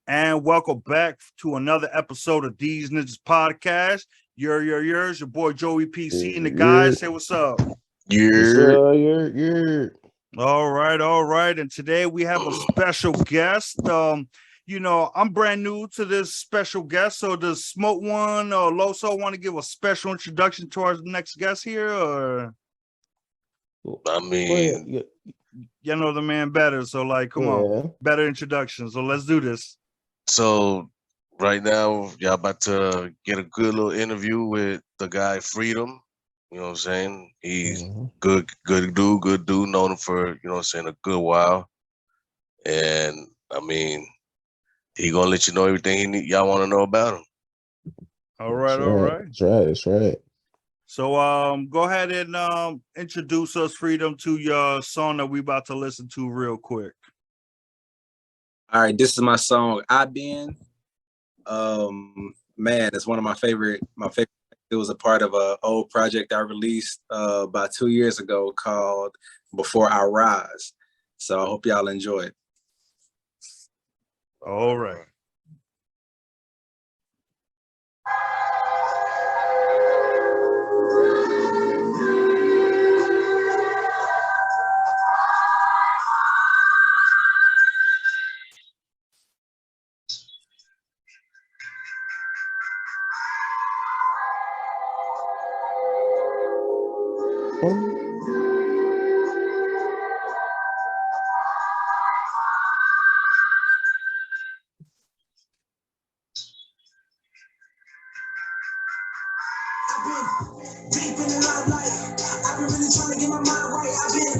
And welcome back to another episode of These Ninjas Podcast. Yours, your boy Joey PC and the guys. Say what's up. All right. And today we have a special guest. I'm brand new to this special guest. So does Smoke One or Loso want to give a special introduction to our next guest here? Or I mean, you know the man better. So come on, better introduction. So let's do this. So right now, y'all about to get a good little interview with the guy Freedom. You know what I'm saying? He's good dude, known him for, you know what I'm saying, a good while. And I mean, he gonna let you know everything y'all want to know about him. All right. That's right. So go ahead and introduce us, Freedom, to your song that we about to listen to real quick. All right, this is my song, I Been. Man, it's one of my favorite. It was a part of an old project I released about 2 years ago called Before I Rise. So I hope y'all enjoy it. All right. Deep in the limelight, I've been really trying to get my mind right. I've been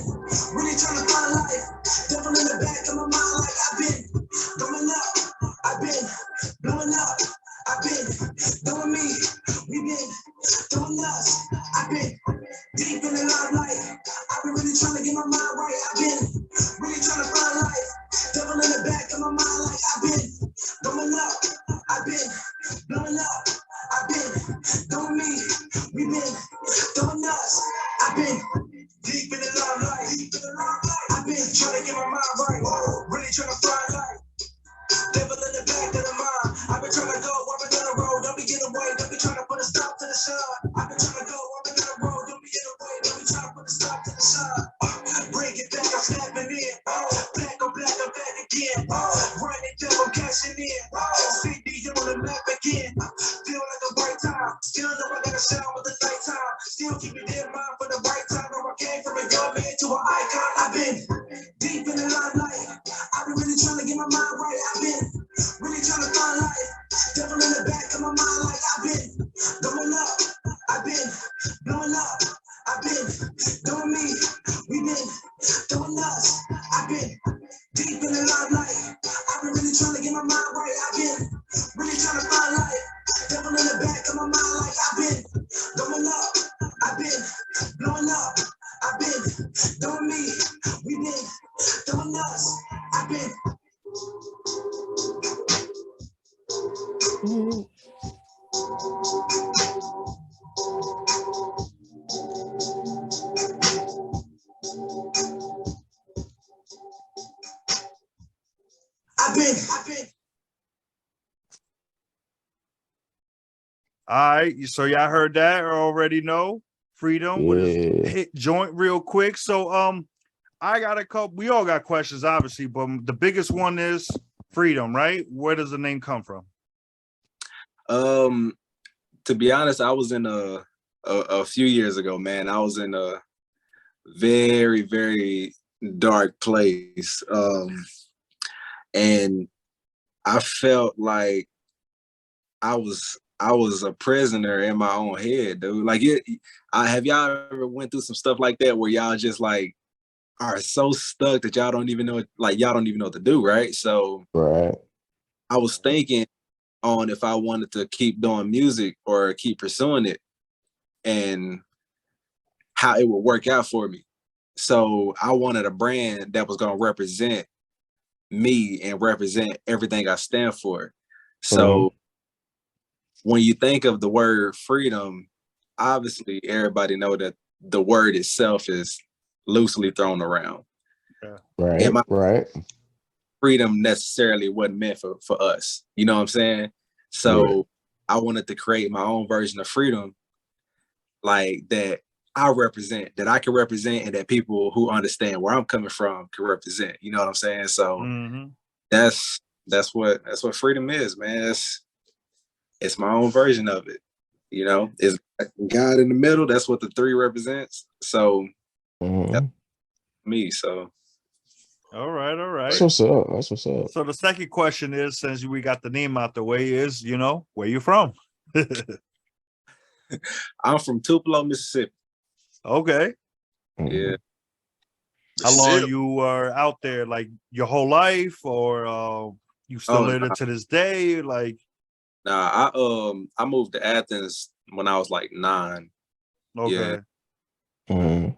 really trying to find life. Devil in the back of my mind, like I've been going up. I've been blowing up. I've been doing me. We've been doing us. I've been deep in the limelight. I've been really trying to get my mind right. I've been really trying to find life. Devil in the back of my mind, like I've been going up. I've been blowing up. I've been doing me. We've been doing us. I've been deep in the limelight. I've been trying to get my mind right. Really trying to find life. Devil in the back of the mind. I've been trying to go up and down the road. Don't be getting away. Don't be trying to put a stop to the shine. I've been trying to go up and down the road. Don't be getting away. Don't be trying to put a stop to the shine. Bring it back. I'm snapping in. Black on black. I'm back again. Running down. I'm cashing in. CD on the map again. Feel like the right time. Still know I gotta shine with the nighttime. Still keep it in mind for the right time. Where I came from a young man to an icon. I've been deep in the limelight. I've been really trying to get my mind right. I've been really trying to find life. Devil in the back of my mind, like I've been going up. I've been blowing up. I've been doing me. We've been doing us. I've been deep in the limelight. I've been really trying to get my mind right. I've been really trying to find life. Devil in the back of my mind, like I've been going up. I've been blowing up. I've been doing me. We've been doing us. I've been. I've been. All right, so y'all heard that or already know Freedom with his hit joint real quick. So I got a couple. We all got questions, obviously, but the biggest one is Freedom, right? Where does the name come from? To be honest, I was in a few years ago, man. I was in a very, very dark place. And I felt like I was a prisoner in my own head, dude. Like have y'all ever went through some stuff like that where y'all just like are so stuck that y'all don't even know what to do, right? So I was thinking on if I wanted to keep doing music or keep pursuing it and how it would work out for me. So I wanted a brand that was going to represent me and represent everything I stand for. So when you think of the word freedom, obviously everybody know that the word itself is loosely thrown around. Right. freedom necessarily wasn't meant for us. You know what I'm saying? So I wanted to create my own version of freedom, like that I represent, that I can represent, and that people who understand where I'm coming from can represent. You know what I'm saying? So that's what freedom is, man. It's my own version of it. You know, it's God in the middle. That's what the 3 represents. So that's me. So all right. That's what's up. That's what's up. So the second question is, since we got the name out the way, is, you know, where you from? I'm from Tupelo, Mississippi. Okay. Yeah. How long you were out there? Like your whole life, or you still live it to this day? Like, nah, I moved to Athens when I was like 9. Okay. Yeah.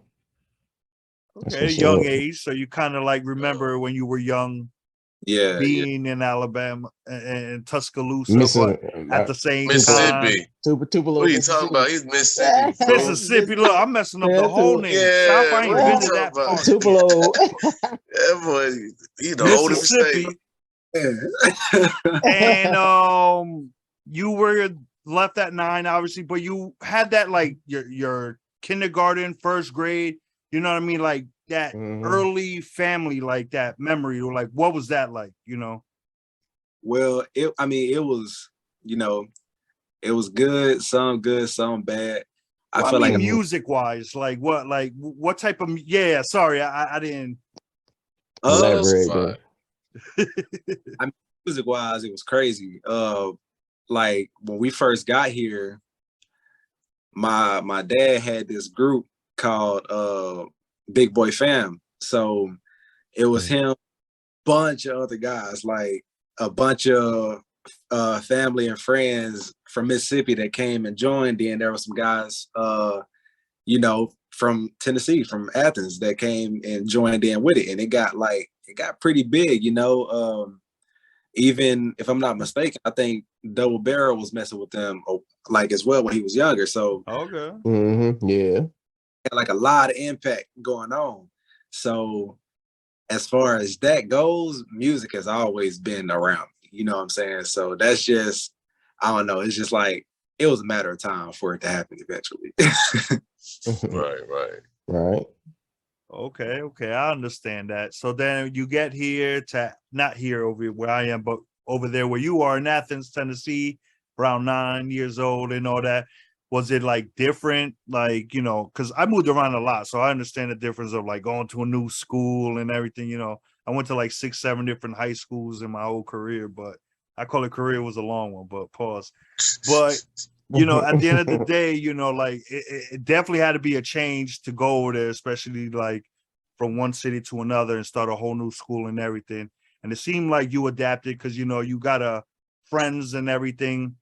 Okay, young age. So you kind of like remember when you were young, being in Alabama and Tuscaloosa, but at the same Mississippi. time, Tupelo. What are you talking about? He's Mississippi. Mississippi. Look, I'm messing up the whole name. South, I ain't been to that part. Tupelo. That boy, he the oldest Mississippi. And you were left at 9, obviously, but you had that like your kindergarten, first grade. You know what I mean? Like that early family, like that memory, or like what was that like? You know? Well, it was, you know, it was good, some bad. Well, I feel like music wise, like what type of sorry, I didn't elaborate. I mean, music wise, it was crazy. Like when we first got here, my dad had this group called Big Boy Fam. So it was him, bunch of other guys, like a bunch of family and friends from Mississippi that came and joined. Then there were some guys you know, from Tennessee, from Athens, that came and joined in with it. And it got pretty big, you know. Even if I'm not mistaken, I think Double Barrel was messing with them like as well when he was younger. So yeah, had like a lot of impact going on. So as far as that goes, music has always been around me, you know what I'm saying? So that's just, I don't know, it's just like it was a matter of time for it to happen eventually. Right. Okay, I understand that. So then you get here to not here over where I am, but over there where you are in Athens, Tennessee, around 9 years old and all that. Was it like different? Like, you know, because I moved around a lot, so I understand the difference of like going to a new school and everything. You know, I went to like 6, 7 different high schools in my whole career, but I call it career was a long one, but pause. But you know, at the end of the day, you know, like it definitely had to be a change to go over there, especially like from one city to another and start a whole new school and everything. And it seemed like you adapted because, you know, you got friends and everything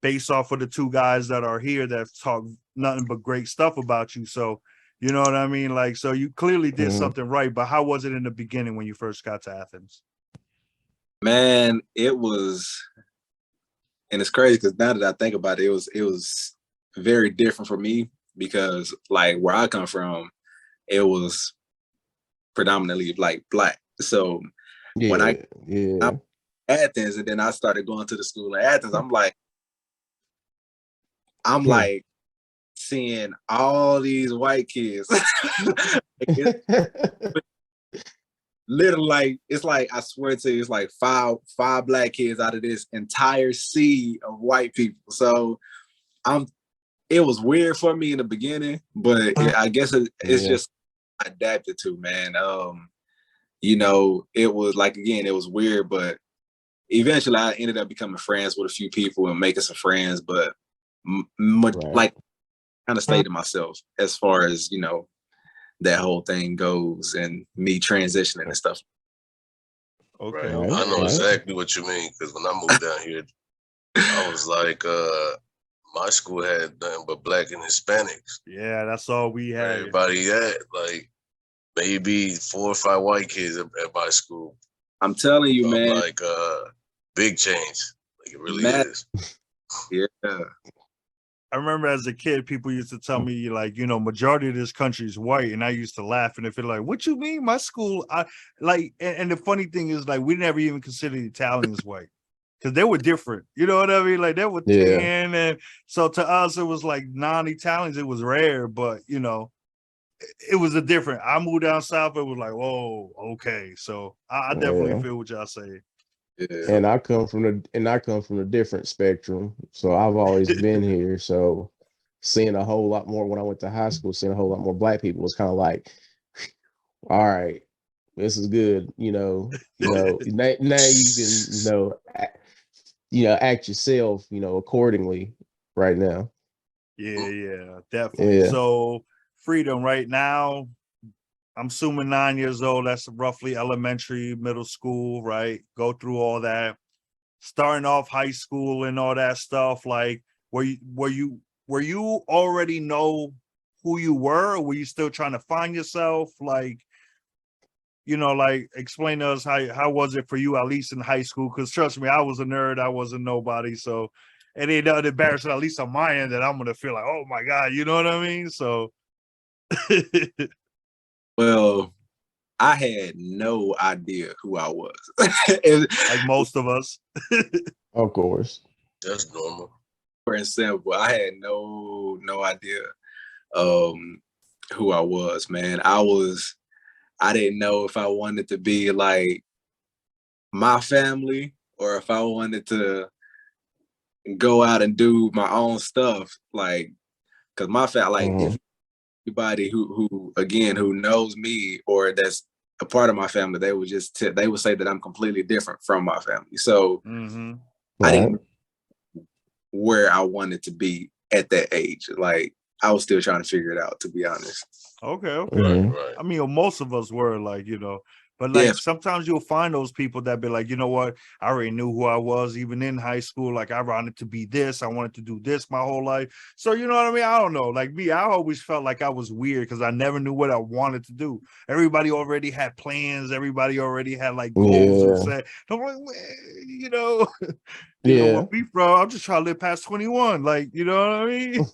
based off of the 2 guys that are here that talk nothing but great stuff about you. So, you know what I mean? Like, so you clearly did something right, but how was it in the beginning when you first got to Athens? Man, it was, and it's crazy because now that I think about it, it was very different for me because like where I come from, it was predominantly like Black. So when I Athens, and then I started going to the school in Athens, I'm like seeing all these white kids. Literally, like it's like I swear to you, it's like five Black kids out of this entire sea of white people. So it was weird for me in the beginning, but I guess it's just adapted to, man. You know, it was like, again, it was weird, but eventually I ended up becoming friends with a few people and making some friends, but like kind of stayed to myself as far as, you know, that whole thing goes and me transitioning and stuff. Okay. Right. I know exactly what you mean, because when I moved down here, I was like, my school had nothing but Black and Hispanics. Yeah, that's all we had. Everybody had like maybe 4 or 5 white kids at my school. I'm telling you, man. Like big change. Like it really is. Yeah. I remember as a kid, people used to tell me, like, you know, majority of this country is white, and I used to laugh and feel like, what you mean? My school, I like, and the funny thing is, like, we never even considered Italians white because they were different. You know what I mean? Like, they were Yeah. tan, and so to us, it was like non-Italians. It was rare, but you know, it was a different. I moved down south. It was like, whoa, okay. So I definitely Yeah. feel what y'all say. Yeah. And I come from a different spectrum. So I've always been here. So seeing a whole lot more when I went to high school, seeing a whole lot more black people was kind of like, all right, this is good. Now you can, act yourself, accordingly right now. Yeah, definitely. Yeah. So freedom right now, I'm assuming 9 years old. That's roughly elementary, middle school, right? Go through all that, starting off high school and all that stuff. Like, were you already know who you were, or were you still trying to find yourself? Like, like explain to us how was it for you, at least in high school? Because trust me, I was a nerd. I wasn't nobody. So it ain't nothing embarrassing, at least on my end, that I'm gonna feel like, oh my God, you know what I mean? So Well, I had no idea who I was. It's like most of us. Of course. That's normal. for example, I had no idea who I was, man. I didn't know if I wanted to be like my family or if I wanted to go out and do my own stuff. Like, cause my family, like Mhm. if anybody who knows me or that's a part of my family, they would they would say that I'm completely different from my family. So Mm-hmm. I Right. didn't know where I wanted to be at that age. Like I was still trying to figure it out, to be honest. Okay. Right, Mhm. right. I mean, most of us were like, but Yeah, like sometimes you'll find those people that be like, you know what? I already knew who I was, even in high school. Like, I wanted to be this, I wanted to do this my whole life. So, you know what I mean? I don't know. Like me, I always felt like I was weird because I never knew what I wanted to do. Everybody already had plans, everybody already had like goals and Yeah. said, I'm like, Yeah. what me, bro? I'm just trying to live past 21. Like, you know what I mean?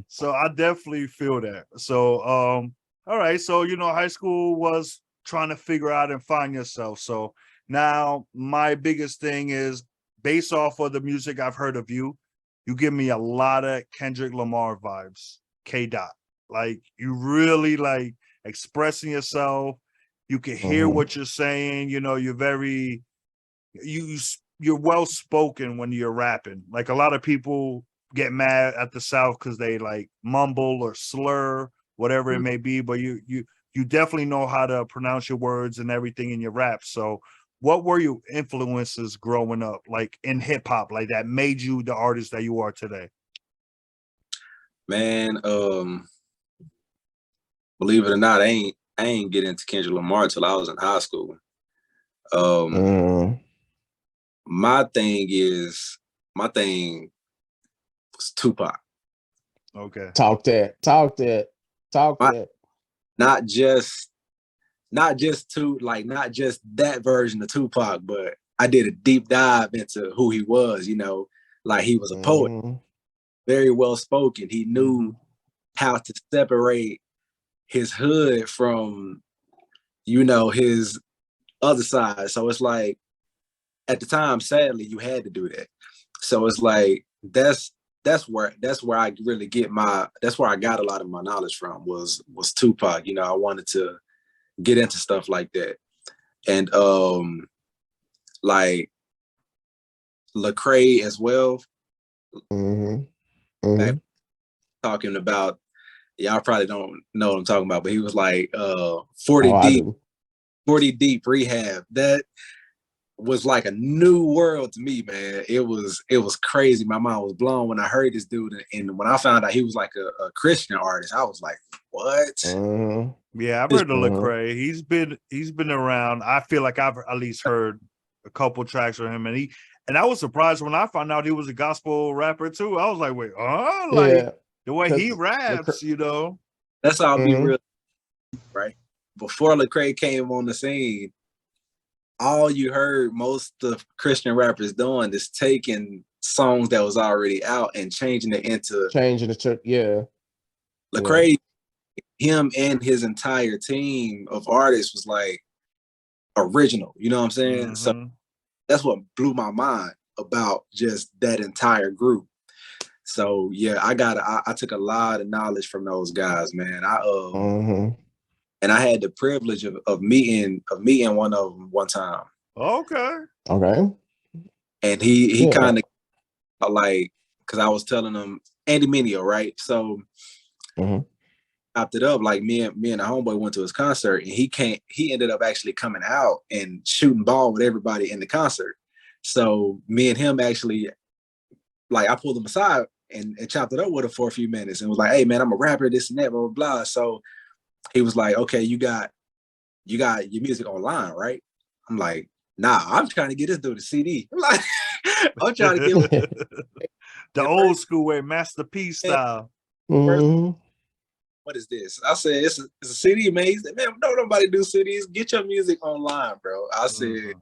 So I definitely feel that. So all right, so high school was trying to figure out and find yourself. So now my biggest thing is, based off of the music I've heard of you, you give me a lot of Kendrick Lamar vibes. K Dot. Like, you really like expressing yourself. You can hear Mhm. what you're saying. You're very you you're well spoken when you're rapping. Like, a lot of people get mad at the South because they like mumble or slur, whatever it may be, but you definitely know how to pronounce your words and everything in your rap. So what were your influences growing up, like in hip hop, like that made you the artist that you are today? man. Believe it or not, I ain't get into Kendrick Lamar till I was in high school. Mhm. My thing was Tupac. Okay. Talk that. Talk that. Talk My, that. not just not just that version of Tupac, but I did a deep dive into who he was. Like he was a poet, Mhm. very well spoken. He Mm-hmm. knew how to separate his hood from his other side. So it's like, at the time, sadly, you had to do that. So it's like that's where I really that's where I got a lot of my knowledge from was Tupac. I wanted to get into stuff like that. And like Lecrae as well. Mhm. Back Mhm. talking about, y'all probably don't know what I'm talking about, but he was like 40 Oh, I deep, do. 40 deep rehab. That was like a new world to me, man. It was crazy. My mind was blown when I heard this dude, and when I found out he was like a Christian artist, I was like, what? Mhm. Yeah, I've heard of Mhm. Lecrae. He's been around. I feel like I've at least heard a couple tracks from him, and I was surprised when I found out he was a gospel rapper too. I was like, wait, like Yeah. the way he Because raps. That's how I'll be Mhm. real, right? Before Lecrae came on the scene, all you heard most of Christian rappers doing is taking songs that was already out and changing it into changing the yeah. Lecrae. Him and his entire team of artists was like original. You know what I'm saying? So that's what blew my mind about just that entire group. So yeah, I took a lot of knowledge from those guys, man. And I had the privilege of meeting one of them one time. Okay. And he kind of like, because I was telling him Andy Mineo, right? So chopped it up, like me and a homeboy went to his concert, and he ended up actually coming out and shooting ball with everybody in the concert. So me and him actually, like, I pulled him aside and chopped it up with him for a few minutes and was like, hey man, I'm a rapper, this and that, blah, blah, blah. So he was like, okay, you got your music online, right? I'm like, nah, I'm trying to get this dude a CD. I'm like, I'm trying to get the old school way, Master P style. What is this? I said, it's a CD, man. He said, man, no, nobody do CDs. Get your music online, bro. I said,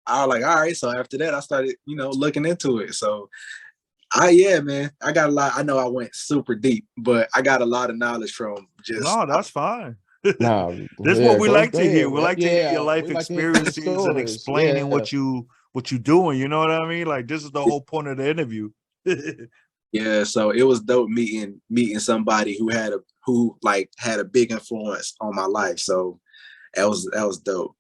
I was like, all right. So after that, I started, looking into it. So man, I got a lot. I know I went super deep, but I got a lot of knowledge from just. No, that's fine. No, this is what we like to hear. We like to hear your life like experiences and explaining what you doing. You know what I mean? Like, this is the whole point of the interview. Yeah, so it was dope meeting somebody who had a big influence on my life. So that was dope.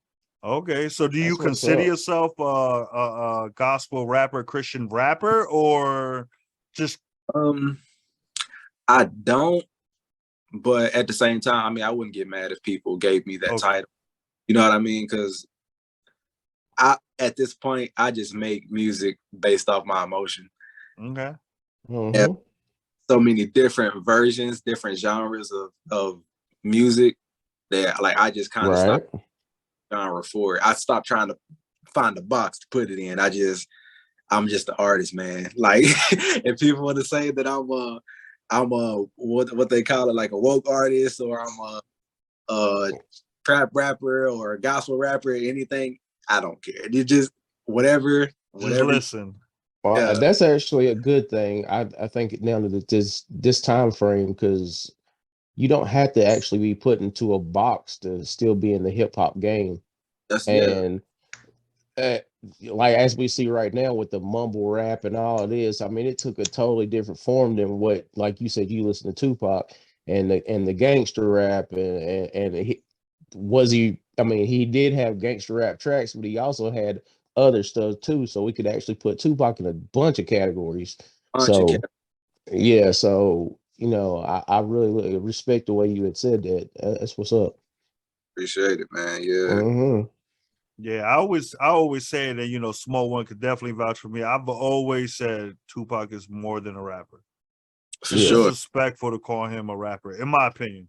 Okay, so do you consider yourself a gospel rapper, Christian rapper, or just? I don't, but at the same time, I mean, I wouldn't get mad if people gave me that title. You know what I mean? Because at this point, I just make music based off my emotion. Okay. So many different versions, different genres of music that, like, I just kind of stopped genre for it. I stopped trying to find a box to put it in. I'm just an artist, man. Like, if people want to say that I'm a what they call it, like a woke artist, or I'm a trap rapper or a gospel rapper, anything, I don't care. You just whatever. Just listen. Well, that's actually a good thing. I think now that this time frame, because you don't have to actually be put into a box to still be in the hip hop game. Like, as we see right now with the mumble rap and all of this, I mean, it took a totally different form than what, like you said, you listen to Tupac and the gangster rap and he did have gangster rap tracks, but he also had other stuff too. So we could actually put Tupac in a bunch of categories. Yeah, so I really respect the way you had said that. That's what's up. Appreciate it, man. Yeah. Yeah, I always say that, Small One could definitely vouch for me. I've always said Tupac is more than a rapper. For sure. It's disrespectful to call him a rapper, in my opinion.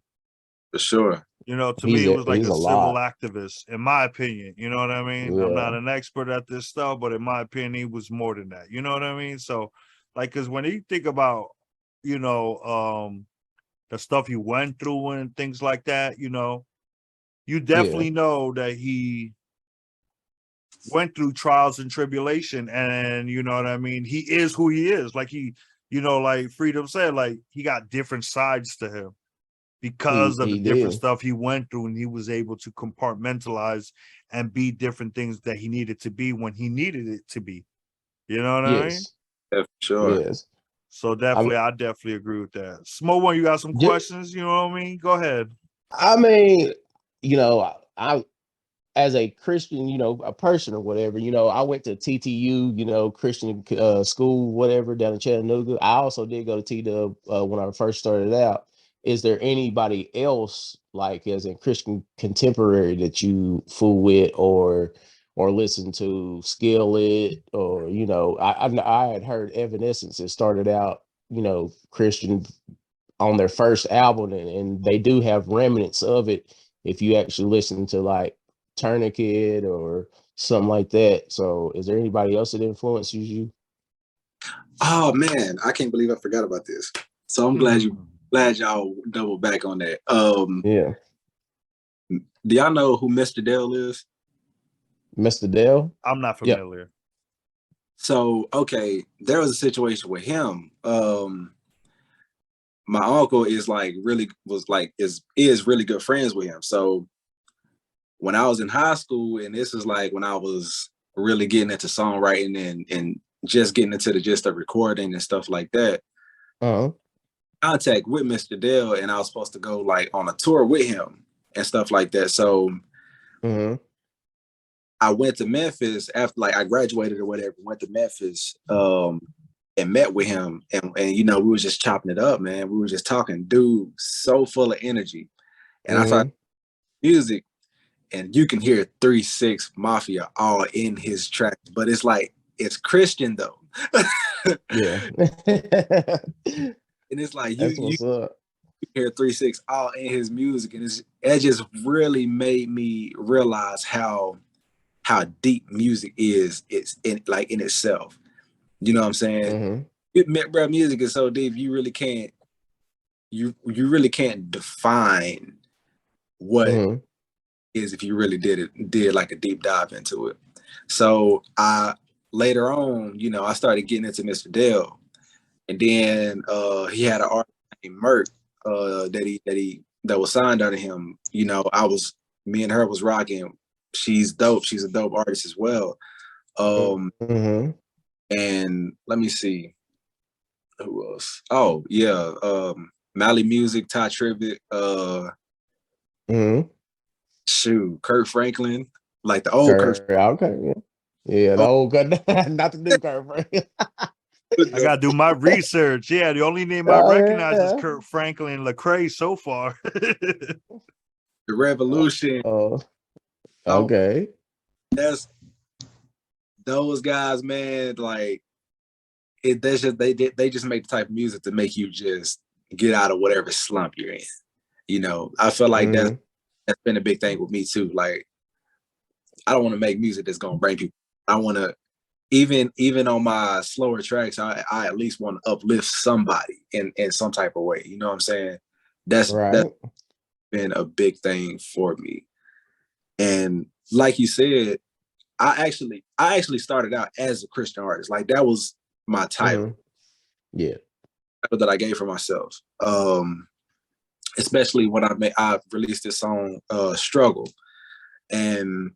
For sure. To me, it was like a civil activist, in my opinion. You know what I mean? I'm not an expert at this stuff, but in my opinion, he was more than that. You know what I mean? So, like, because when you think about, the stuff he went through and things like that, you definitely know that he went through trials and tribulation, and you know what I mean? He is who he is. Like, he, like Freedom said, like, he got different sides to him because of the different stuff he went through, and he was able to compartmentalize and be different things that he needed to be when he needed it to be. You know what I mean? Yeah, for sure. Yes. So I definitely agree with that. Smo One, you got some questions? You know what I mean? Go ahead. I mean, I as a Christian, a person or whatever, I went to TTU, Christian school, whatever, down in Chattanooga. I also did go to T-Dub when I first started out. Is there anybody else, like, as a Christian contemporary, that you fool with or listen to, Skillet, or I had heard Evanescence that started out, Christian on their first album, and they do have remnants of it if you actually listen to, like, Tourniquet or something like that. So is there anybody else that influences you? Oh man, I can't believe I forgot about this. So I'm glad y'all double back on that. Do y'all know who Mr. Dell is? Mr. Dell? I'm not familiar. So okay, there was a situation with him. My uncle is like really was like is really good friends with him. So when I was in high school, and this is like when I was really getting into songwriting and just getting into the gist of recording and stuff like that, Uh-huh. contact with Mr. Dell, and I was supposed to go like on a tour with him and stuff like that. So Mm-hmm. I went to Memphis after like I graduated or whatever, went to Memphis and met with him, and you know, we were just chopping it up, man. We were just talking, dude, so full of energy. And I started Mm-hmm. music, and you can hear 3 6 Mafia all in his tracks, but it's like it's Christian though. Yeah. And it's like That's you what's up. hear 3 6 all in his music, and it just really made me realize how deep music is. It's in like in itself. You know what I'm saying? Mm-hmm. Bro, music is so deep. You really can't. You really can't define what Mm-hmm. is if you really did like a deep dive into it. So I later on, you know, I started getting into Mr. Dell, and then he had an artist named Merck that was signed under him. You know, me and her was rocking. She's dope. She's a dope artist as well. Mm-hmm. And let me see who else. Oh yeah, Mally Music, Ty Tribbett, Mm-hmm. shoot, Kurt Franklin, like the old Kurt. Okay, yeah. Yeah, the Oh, old gun, not the new Kurt Franklin. I gotta do my research. Yeah, the only name I Oh recognize is yeah. Kurt Franklin and Lecrae so far. the Revolution. Oh, Oh, okay. that's those guys, man. Like it. That's just they just make the type of music to make you just get out of whatever slump you're in. You know, I feel like Mm-hmm. that's been a big thing with me too. Like I don't want to make music that's gonna bring people. I want to even on my slower tracks, I at least want to uplift somebody in some type of way. You know what I'm saying? That's Right. been a big thing for me. And like you said, I actually started out as a Christian artist. Like that was my Mm-hmm. title Yeah. that I gave for myself. Especially when I released this song Struggle. And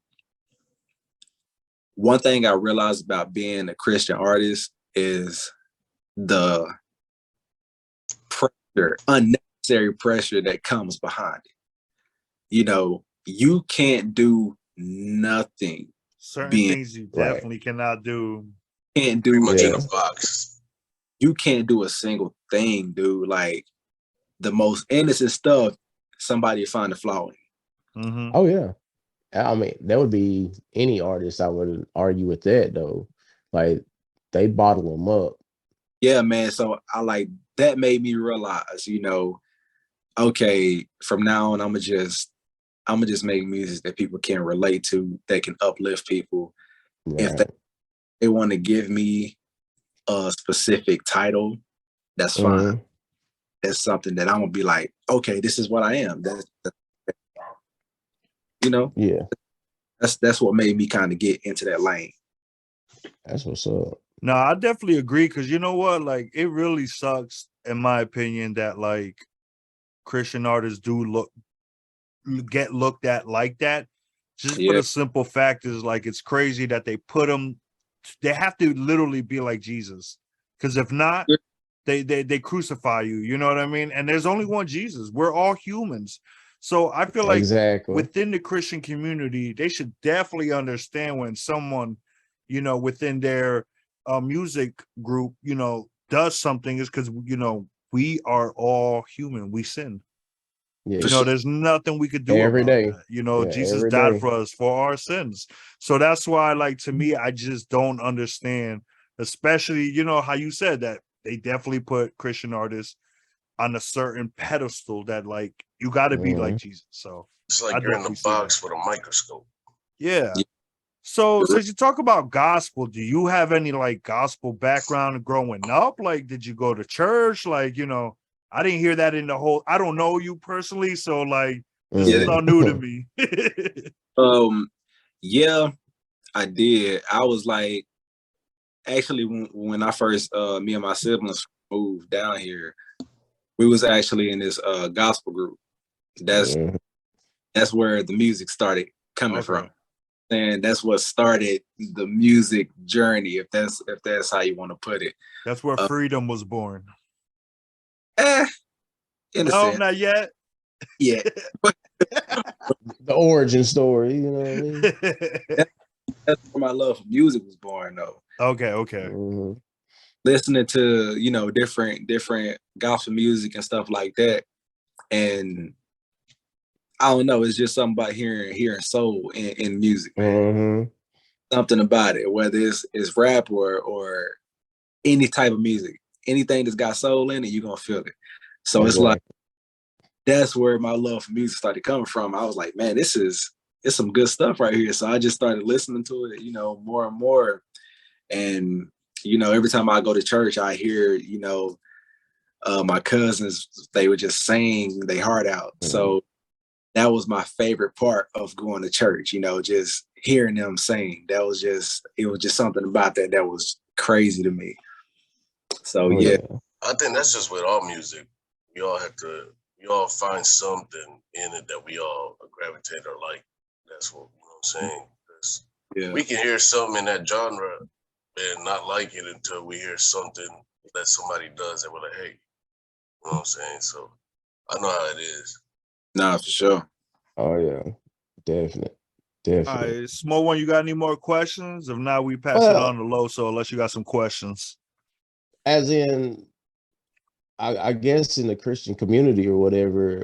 one thing I realized about being a Christian artist is the pressure, unnecessary pressure that comes behind it. You know, you can't do nothing Certain being things you Right. definitely cannot do. can't Pretty do much in a Yeah. a box. you can't do a single thing, dude. Like the most innocent stuff, somebody find a flaw in. Mm-hmm. Oh yeah. I mean, that would be any artist I would argue with that though. Like they bottle them up. Yeah, man. So I like that made me realize, you know, okay, from now on, I'm gonna just make music that people can relate to, that can uplift people. If Right. they want to give me a specific title, that's fine. Mm-hmm. That's something that I'm gonna be like, okay, this is what I am. You know, Yeah. that's what made me kind of get into that lane. That's what's up. No, I definitely agree because you know what? Like, it really sucks, in my opinion, that like Christian artists do get looked at like that. Just for Yeah, the simple fact is like it's crazy that they put them. They have to literally be like Jesus, because if not, they crucify you. You know what I mean? And there's only one Jesus. We're all humans. So I feel like Exactly. within the Christian community, they should definitely understand when someone, you know, within their music group, you know, does something is because, you know, we are all human. We sin. Yeah. for You know, sure. there's nothing we could do Every about day. that. You know, Yeah, Jesus every died day. for us for our sins. So that's why, like, to me, I just don't understand, especially, you know, how you said that they definitely put Christian artists on a certain pedestal that, like, you got to be like Mm-hmm. Jesus. So It's I like you're in definitely the see that. box with a microscope. Yeah. Yeah. So since you talk about gospel, do you have any like gospel background growing up? Like, did you go to church? Like, you know, I didn't hear that in the whole. I don't know you personally, so like this is Yeah. all new to Mm-hmm. me. Um, yeah, I did. I was like, actually when I first me and my siblings moved down here, we was actually in this gospel group. That's where the music started coming from. And that's what started the music journey, if that's how you want to put it. That's where freedom was born. In a No, sense. not yet. Yeah. The origin story, you know what I mean? That's where my love for music was born, though. Okay. Listening to, you know, different gospel music and stuff like that. And I don't know, it's just something about hearing soul in music, man. Something about it, whether it's rap or any type of music. Anything that's got soul in it, you're gonna feel it. So it's like that's where my love for music started coming from. I was like, man, it's some good stuff right here. So I just started listening to it, you know, more and more. And, you know, every time I go to church, I hear, you know, my cousins, they would just sing their heart out. So that was my favorite part of going to church, you know, just hearing them sing. It was just something about that was crazy to me. So yeah. I think that's just with all music. We all find something in it that we all gravitate or like. That's what, you know what I'm saying? We can hear something in that genre and not like it until we hear something that somebody does and we're like, hey, you know what I'm saying? So I know how it is. Nah, for sure. Oh yeah, definitely. All right, Small One, you got any more questions? If not, we pass it on to Loso unless you got some questions. As in, I guess in the Christian community or whatever,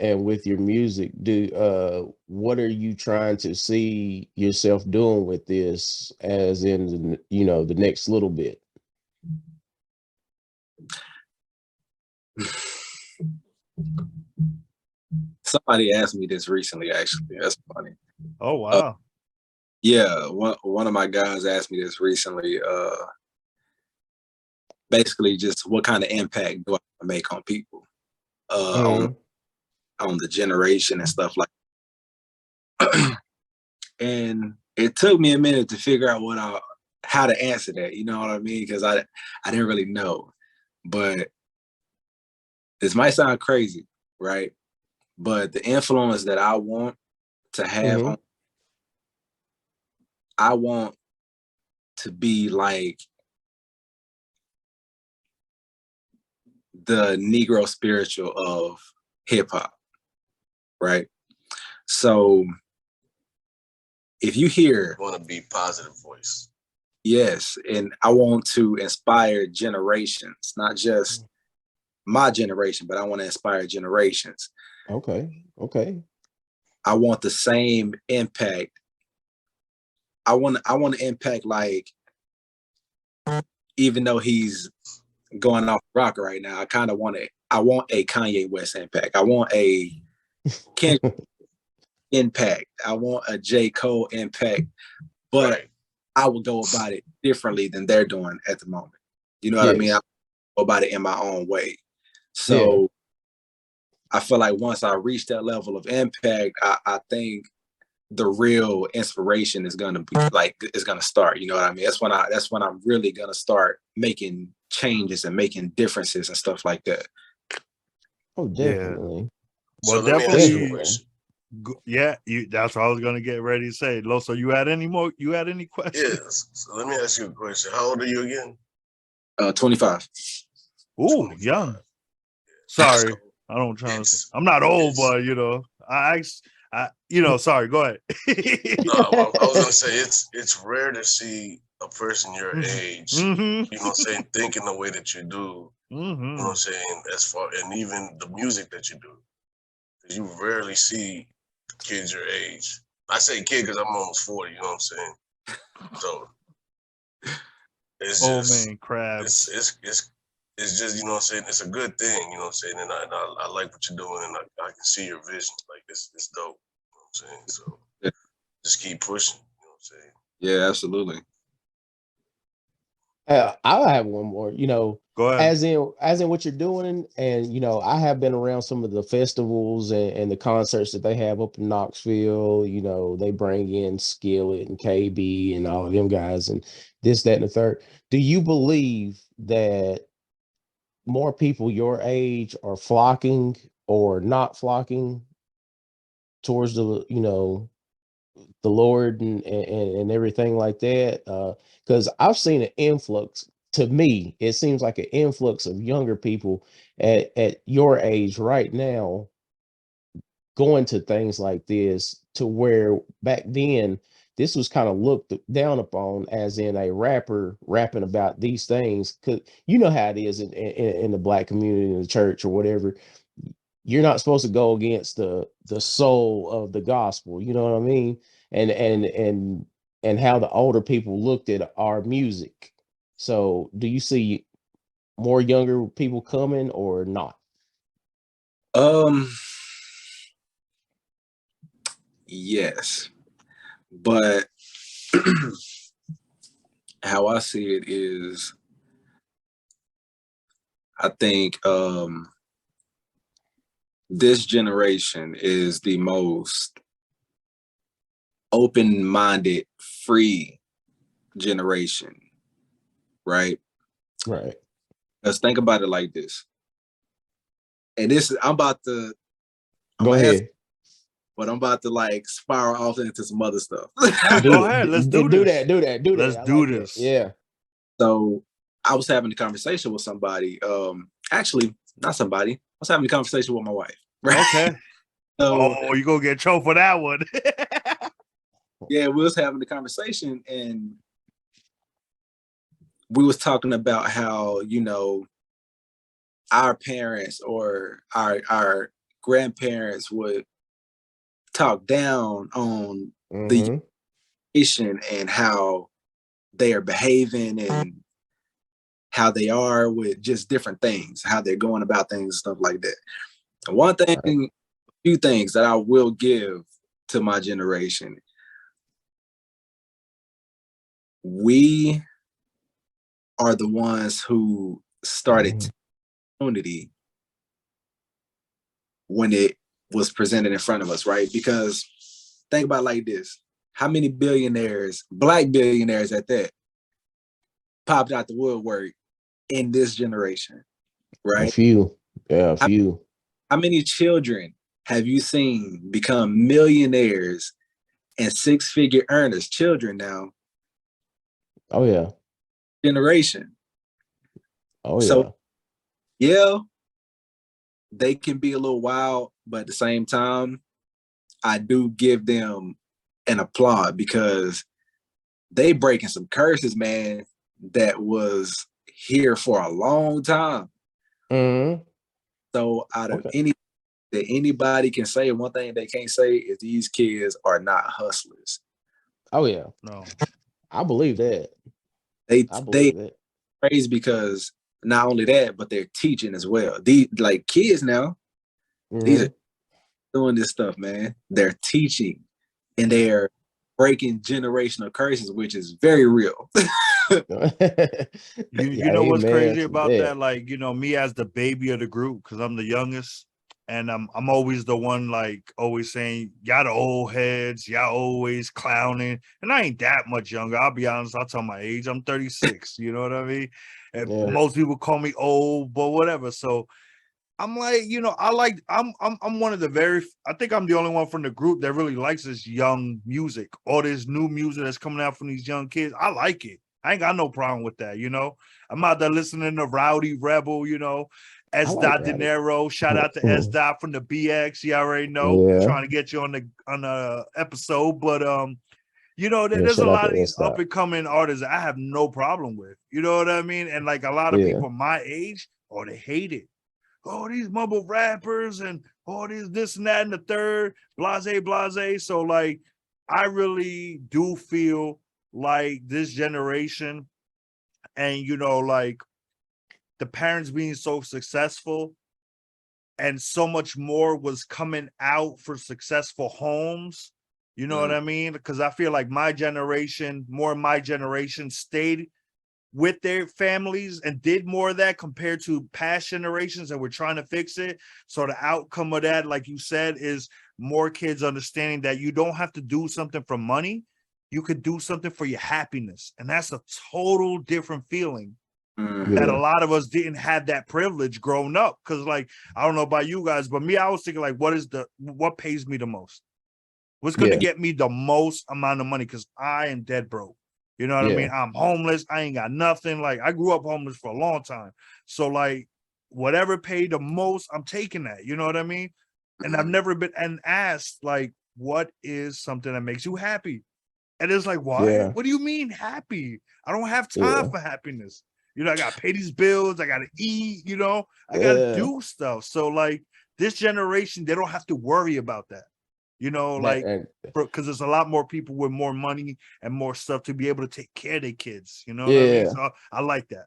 and with your music, what are you trying to see yourself doing with this, as in, you know, the next little bit? Somebody asked me this recently, actually. That's funny. Oh wow. Yeah, one of my guys asked me this recently. Basically, just what kind of impact do I make on people, on the generation and stuff like that. And it took me a minute to figure out how to answer that. You know what I mean? Because I didn't really know. But this might sound crazy, right? But the influence that I want to have on, I want to be like the Negro spiritual of hip hop, right? So if you hear, I want to be positive voice. Yes, and I want to inspire generations, not just my generation, but I want to inspire generations. Okay. I want the same impact. I want to impact, like, even though he's going off the rocker right now, I want a Kanye West impact. I want a Kendrick impact. I want a J. Cole impact, but I will go about it differently than they're doing at the moment. You know what I mean? I go about it in my own way. So I feel like once I reach that level of impact, I think the real inspiration is gonna start. You know what I mean? That's when I'm really gonna start making changes and making differences and stuff like that. Oh, definitely. Yeah. Well, so definitely. Yeah, that's what I was gonna get ready to say. Loso, you had any questions? Yes. So let me ask you a question. How old are you again? 25. Ooh, 25. Young. Sorry, I don't try to. I'm not old, but you know, sorry. Go ahead. I was gonna say it's rare to see a person your age, you know what I'm saying, thinking the way that you do. You know what I'm saying, and even the music that you do. You rarely see kids your age. I say kid because I'm almost 40, you know what I'm saying? So it's just man, crabs. It's just, you know what I'm saying, it's a good thing, you know what I'm saying? And I like what you're doing, and I can see your vision. Like it's dope. You know what I'm saying? So just keep pushing, you know what I'm saying? Yeah, absolutely. I'll have one more. Go ahead. As in what you're doing, and I have been around some of the festivals and the concerts that they have up in Knoxville. They bring in Skillet and KB and all of them guys, and this, that, and the third. Do you believe that more people your age are flocking or not flocking towards the Lord and everything like that? Because I've seen an influx. To me, it seems like an influx of younger people at your age right now going to things like this, to where back then this was kind of looked down upon, as in a rapper rapping about these things. Because you know how it is in the black community, in the church or whatever. You're not supposed to go against the soul of the gospel, you know what I mean? And how the older people looked at our music. So do you see more younger people coming or not? Yes, but how I see it is, I think this generation is the most open-minded, free generation, right? Right. Let's think about it like this. And this is, I'm Go gonna ask, ahead. but I'm about to like spiral off into some other stuff. Go ahead. Let's do Do this. that. Do that. Do that. Let's I do like that. this. Yeah. So I was having a conversation with somebody. Actually, not somebody. I was having a conversation with my wife. Right? Okay. So Oh, you gonna get choked for that one. yeah, we was having a conversation, and we was talking about how, our parents or our grandparents would talk down on the nation and how they are behaving and how they are with just different things, how they're going about things and stuff like that. And one thing, Right. few things that I will give to my generation: we are the ones who started opportunity when it was presented in front of us, right? Because think about it like this: how many billionaires, black billionaires at that, popped out the woodwork in this generation, A right? few. Yeah, a few. How many children have you seen become millionaires and six-figure earners? Children now, Oh yeah. generation. Oh So yeah. yeah, they can be a little wild, but at the same time, I do give them an applaud because they breaking some curses, man, that was here for a long time. Mm-hmm. So out of Okay. any that anybody can say, one thing they can't say is these kids are not hustlers. Oh yeah. No. I believe that. I They believe that. praise because not only that, but they're teaching as well. These like kids now, these are Mm-hmm. doing this stuff, man. They're teaching and they're breaking generational curses, which is very real. You Yeah, know what's amen crazy to about that. that? Like, me as the baby of the group, because I'm the youngest, and I'm always the one like always saying, y'all the old heads, y'all always clowning. And I ain't that much younger. I'll be honest, I'll tell my age. I'm 36, you know what I mean? And Yeah. most people call me old, but whatever. So I'm like, I'm one of the I think I'm the only one from the group that really likes this young music, all this new music that's coming out from these young kids. I like it. I ain't got no problem with that, I'm out there listening to Rowdy Rebel, I S. like Dot De Rowdy. Niro. Shout out to S. Dot from the BX. You already know. Yeah. Trying to get you on the episode. But Yeah. there's a Shout out lot of to these S. up Dot. and coming artists I have no problem with. You know what I mean? And like a lot of Yeah. people my age, they hate it. Oh, these mumble rappers and all these this and that and the third, blase. So like, I really do feel like this generation and like the parents being so successful and so much more was coming out for successful homes. You know what I mean? Because I feel like more of my generation stayed with their families and did more of that compared to past generations that were trying to fix it. So the outcome of that, like you said, is more kids understanding that you don't have to do something for money. You could do something for your happiness. And that's a total different feeling that a lot of us didn't have that privilege growing up. Cause like, I don't know about you guys, but me, I was thinking like, what pays me the most? What's going to get me the most amount of money? Cause I am dead broke. You know what I mean? I'm homeless. I ain't got nothing. Like I grew up homeless for a long time. So like whatever paid the most, I'm taking that. You know what I mean? And I've never been and asked like, what is something that makes you happy? And it's like, what? Yeah. What do you mean happy? I don't have time for happiness. You know, I got to pay these bills. I got to eat, you know, I got to do stuff. So like this generation, they don't have to worry about that. You know, like, because there's a lot more people with more money and more stuff to be able to take care of their kids. You know what I mean? So I like that.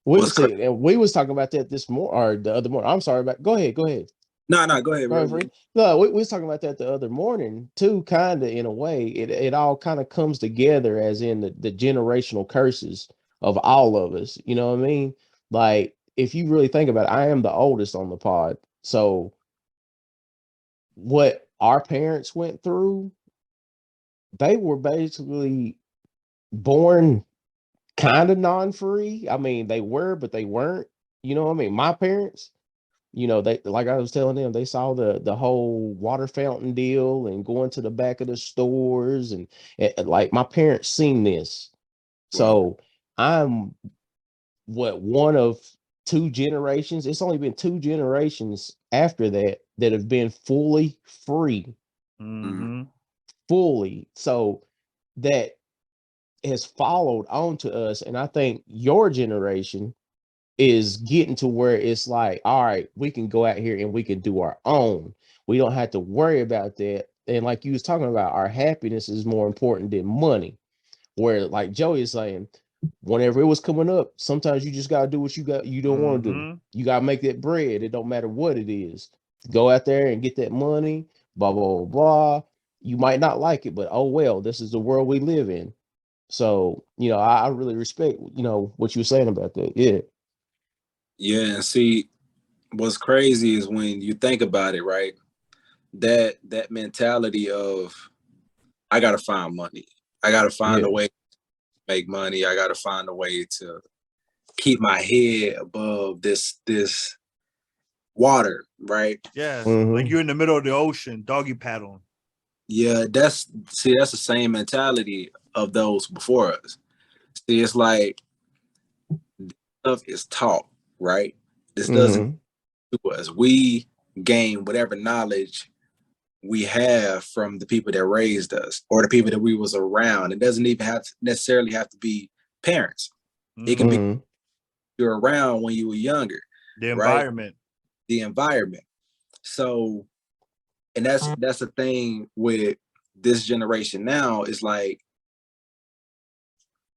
We was talking about that this morning or the other morning. I'm sorry about. Go ahead. No, go ahead, bro. No, we was talking about that the other morning too. Kind of in a way, it all kind of comes together as in the generational curses of all of us. You know what I mean? Like if you really think about it, I am the oldest on the pod, so what our parents went through, they were basically born kind of non-free. I mean, they were, but they weren't. You know what I mean? My parents, you know, they, like I was telling them, they saw the whole water fountain deal and going to the back of the stores and like my parents seen this. So I'm one of two generations. It's only been two generations after that have been fully free. Fully. So that has followed on to us. And I think your generation is getting to where it's like, all right, we can go out here and we can do our own. We don't have to worry about that. And like you was talking about, our happiness is more important than money. Where like Joey is saying, whenever it was coming up, sometimes you just gotta do what you don't want to do. You gotta make that bread. It don't matter what it is. Go out there and get that money, blah, blah, blah, blah. You might not like it, but oh well, this is the world we live in. So, you know, I really respect, you know, what you were saying about that. Yeah, and see, what's crazy is when you think about it, right? That mentality of I gotta find money. I gotta find a way to make money. I gotta find a way to keep my head above this water, right? Yeah, like you're in the middle of the ocean, doggy paddling. Yeah, that's the same mentality of those before us. See, it's like stuff is taught, right? This doesn't do us. We gain whatever knowledge we have from the people that raised us or the people that we was around. It doesn't even necessarily have to be parents. It can be you're around when you were younger. The environment. Right? The environment. So, and that's the thing with this generation now is like,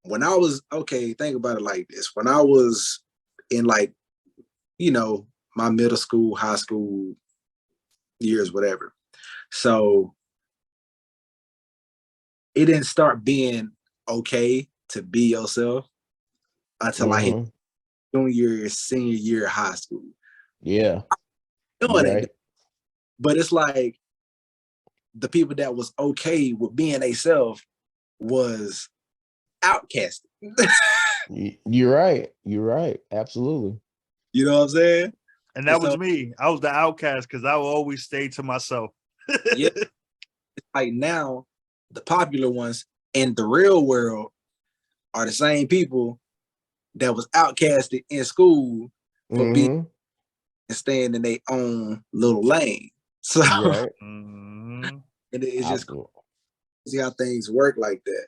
when I was, think about it like this. When I was in like, you know, my middle school, high school years, whatever. So it didn't start being okay to be yourself until I hit junior, senior year of high school. Yeah. Doing it. But it's like the people that was okay with being themselves was outcasted. You're right. Absolutely. You know what I'm saying? And that was me. I was the outcast because I would always stay to myself. Yeah. Like now, the popular ones in the real world are the same people that was outcasted in school for being and staying in their own little lane. So and it's just see how things work like that.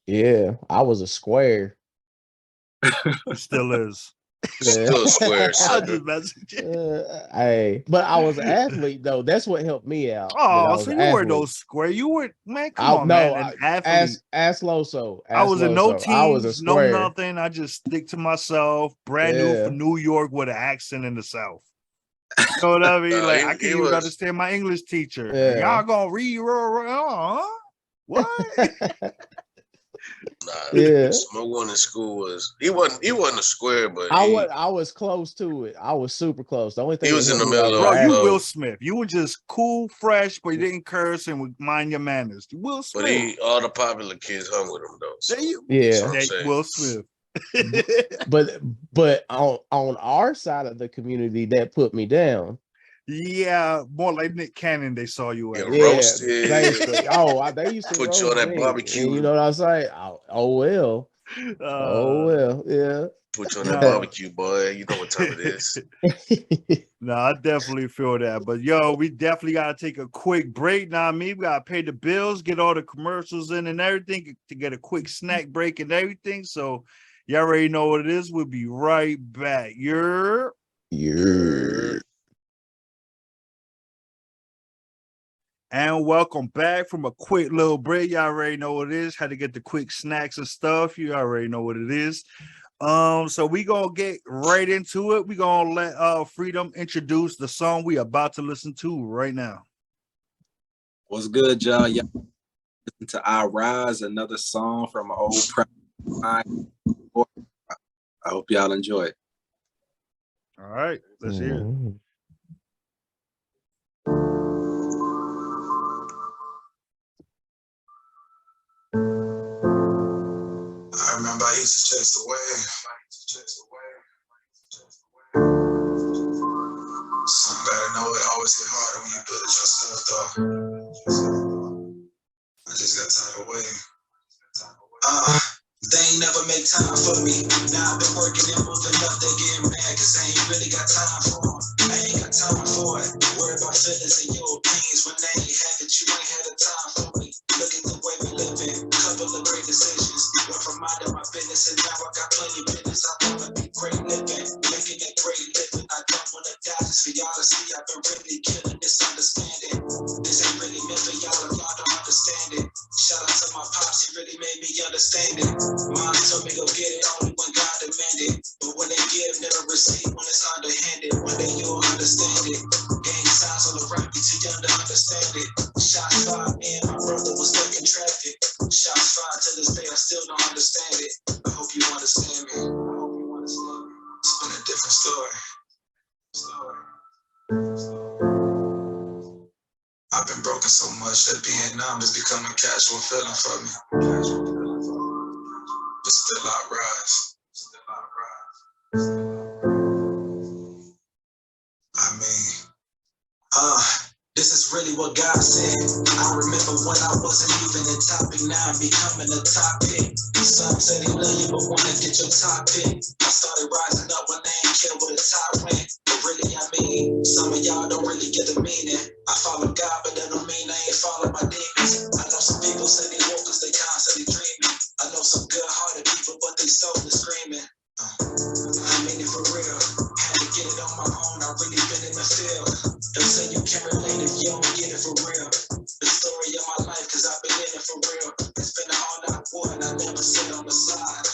Yeah, I was a square. It still is. Still a square. Hey, but I was an athlete though. That's what helped me out. Oh, so you were those square. You were, man. Come on, man. An athlete. Ask Loso. I was in no teams, I was a square. no nothing. I just stick to myself. Brand new from New York with an accent in the South. You know what I mean? Like I can't even understand my English teacher. Y'all gonna read? What? Nah, Yeah. Smoke One in school was he wasn't a square, but I was close to it. I was super close. The only thing he was that in held the me middle over Bro, of you actually, Will Smith. You were just cool, fresh, but you didn't curse and would mind your manners. You Will but Smith. all the popular kids hung with him though. So There you, yeah. I'm there, saying. Will Smith. But on our side of the community, that put me down. Yeah, more like Nick Cannon. They saw you Get as. Yeah, roasted. basically. They used to Put you roast on that me, barbecue. and you know what I say? Oh well, yeah. Put you on that No. barbecue, boy. You know what time it is. No, I definitely feel that. But yo, we definitely gotta take a quick break. Now, we gotta pay the bills, get all the commercials in and everything to get a quick snack break and everything. So y'all already know what it is. We'll be right back. You're and welcome back from a quick little break. Y'all already know what it is. Had to get the quick snacks and stuff. You already know what it is. So we gonna get right into it. We gonna let Freedom introduce the song we about to listen to right now. What's good, y'all? Y'all listen to I Rise, another song from an old I hope y'all enjoy it. All right, let's hear it. I remember I used to chase the wave. Some better know it always get harder when you build it yourself, though. I just got tired of waiting. They ain't never make time for me. Now I've been working and moving up, they getting mad cause I ain't really got time for them. I ain't got time for it. Worry about feelings and your opinions when they ain't had it, you ain't had the time for me. Look at the way we living, couple of great decisions. Went from minding my business and now I got plenty of business. I wanna be great living, making that great living. I don't wanna die just for y'all to see. I've been really killing this understanding. This ain't really meant for y'all if y'all don't understand it. Shout out to my pops, he really made me understand it. Mom told me go get it only when God demanded. But when they give, never receive when it's underhanded. One day you'll understand it. Gang signs on the right, be too young to understand it. Shots fired, me and my brother was stuck contracted. Shots fired to this day, I still don't understand it. I hope you understand me. It's been a different story. I've been broken so much that being numb is becoming a casual feeling for me. But still I rise. I mean, this is really what God said. I remember when I wasn't even a topic, now I'm becoming a topic. Some said he love you, but wanna get your top pick. I started rising up when they ain't care where the top went. But really, I mean, some of y'all don't really get the meaning. I follow God, but that don't mean I ain't follow my demons. I know some people say they woke cause they constantly dreaming. I know some good-hearted people, but they soul is screaming. I mean it for real. Had to get it on my own. I really been in the field. Don't say you can't relate if you don't get it for real. The story of my life, cause I've been in it for real. It's been a all-night war and I never sit on the side.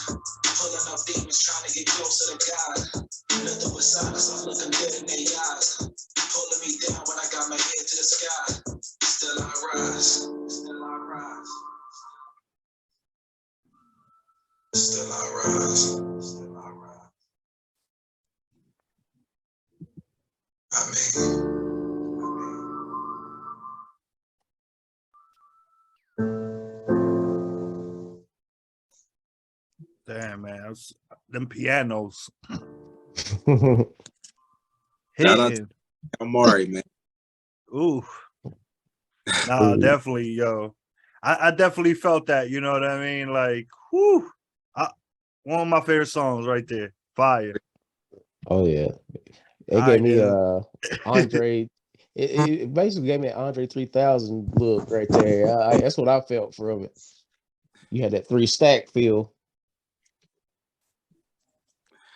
Pulling up demons, trying to get closer to God. Nothing but silence, I'm looking dead in their eyes. Pulling me down when I got my head to the sky. Still I rise. Still I rise. Still I rise. Still I rise. I mean, Damn, man, them pianos Shout out hitting. to Amari, man. Ooh, nah, Ooh. definitely, yo. I definitely felt that. You know what I mean? Like, whew, one of my favorite songs right there. Fire. Oh yeah. It gave me Andre. It basically gave me an Andre 3000 look right there. That's what I felt from it. You had that 3-stack feel.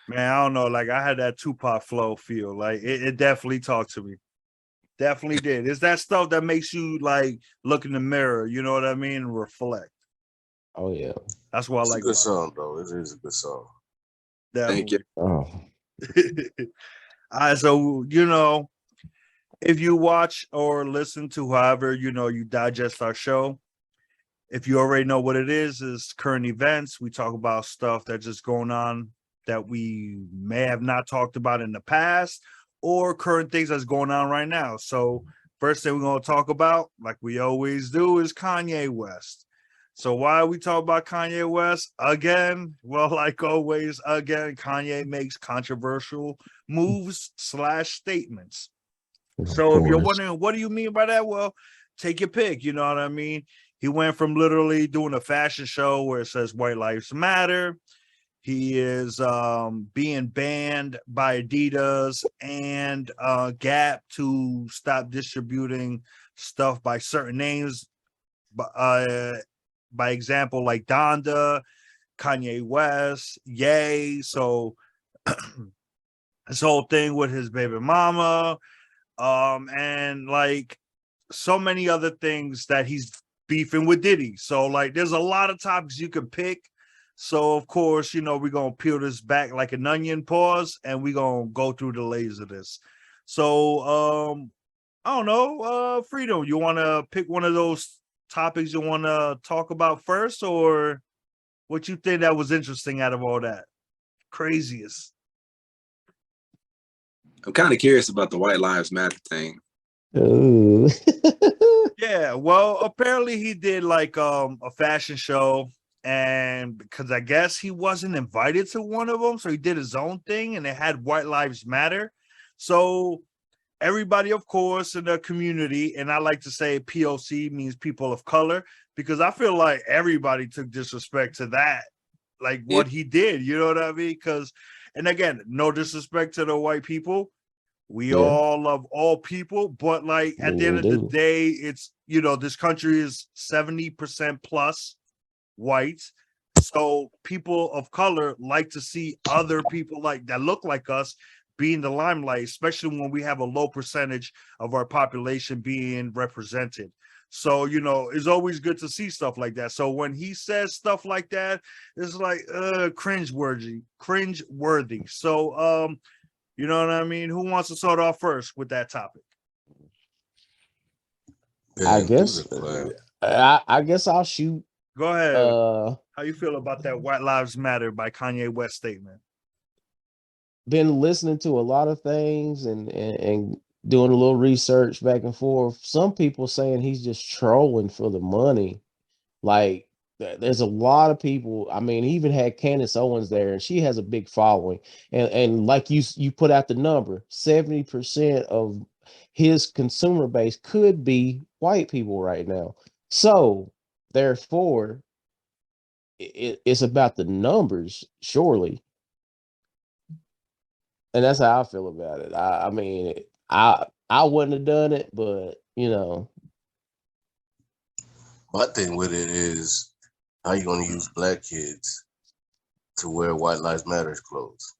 Man, I don't know. Like I had that Tupac flow feel. Like it definitely talked to me. Definitely did. It's that stuff that makes you like look in the mirror, you know what I mean, and reflect. Oh yeah. That's what It's I a like. good song, though. It is a good song. Thank you. Definitely. Oh. All right, so you know, if you watch or listen to however you know you digest our show, If you already know what it is current events. We talk about stuff that's just going on that we may have not talked about in the past, or current things that's going on right now. So first thing we're going to talk about, like we always do, is Kanye West. So why we talk about Kanye West again? Well, like always, again, Kanye makes controversial moves / statements. So if you're wondering, what do you mean by that? Well, take your pick. You know what I mean? He went from literally doing a fashion show where it says White Lives Matter. He is being banned by Adidas and Gap to stop distributing stuff by certain names. By example, like Donda, Kanye West, Ye. So this whole thing with his baby mama, and like so many other things that he's beefing with Diddy. So like there's a lot of topics you could pick. So of course, you know, we're gonna peel this back like an onion, pause, and we're gonna go through the layers of this. So I don't know, Freedom, you wanna pick one of those topics you wanna talk about first, or what you think that was interesting out of all that? Craziest. I'm kind of curious about the White Lives Matter thing. Ooh. Yeah, well, apparently he did like a fashion show, and because I guess he wasn't invited to one of them, so he did his own thing, and it had White Lives Matter. So everybody, of course, in the community, and I like to say POC means people of color, because I feel like everybody took disrespect to that, like what he did. You know what I mean? Because, and again, no disrespect to the white people. We all love all people, but like at the end of the day, it's, you know, this country is 70% plus white. So people of color like to see other people like that look like us be in the limelight, especially when we have a low percentage of our population being represented. So, you know, it's always good to see stuff like that. So when he says stuff like that, it's like cringe-worthy. So you know what I mean? Who wants to start off first with that topic? I guess I guess I'll shoot. Go ahead. How you feel about that White Lives Matter by Kanye West statement? Been listening to a lot of things and doing a little research back and forth. Some people saying he's just trolling for the money. Like there's a lot of people. I mean, he even had Candace Owens there, and she has a big following. And like you put out the number, 70% of his consumer base could be white people right now. So therefore, it's about the numbers, surely. And that's how I feel about it. I mean, I wouldn't have done it, but you know. My thing with it is, how you gonna use black kids to wear White Lives Matter clothes?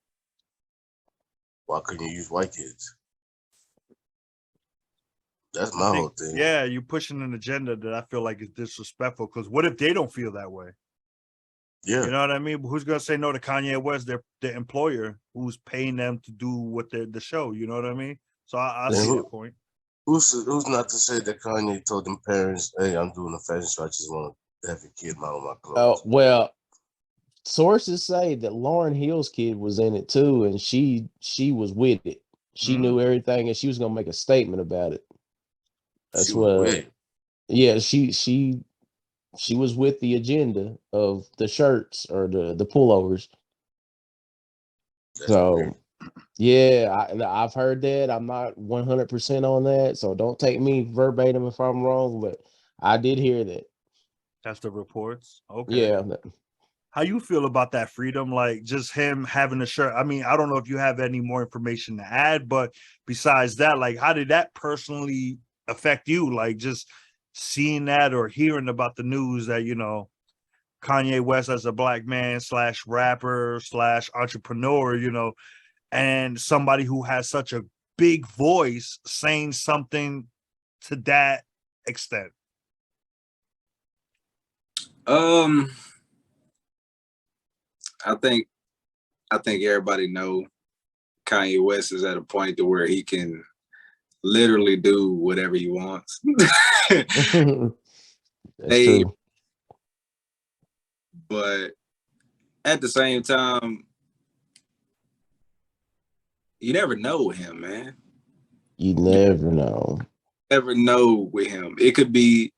Why couldn't you use white kids? That's my whole thing. Yeah, you're pushing an agenda that I feel like is disrespectful. Because what if they don't feel that way? Yeah, you know what I mean. Who's gonna say no to Kanye West, their employer, who's paying them to do what the show? You know what I mean. So I see that point. Who's not to say that Kanye told them parents, "Hey, I'm doing a fashion show. I just want to have your kid model my clothes." Oh well, sources say that Lauryn Hill's kid was in it too, and she was with it. She knew everything, and she was gonna make a statement about it. That's what. Yeah, she was with the agenda of the shirts or the pullovers. So weird. Yeah, I've heard that. I'm not 100% on that, so don't take me verbatim if I'm wrong, but I did hear that. That's the reports. Okay. Yeah. How you feel about that, Freedom? Like just him having a shirt. I mean, I don't know if you have any more information to add, but besides that, like how did that personally affect you? Like just seeing that or hearing about the news that, you know, Kanye West as a black man / rapper / entrepreneur, you know, and somebody who has such a big voice saying something to that extent. I think everybody know Kanye West is at a point to where he can literally do whatever he wants. That's true. But at the same time, you never know with him, man. You never know. Never know with him. It could be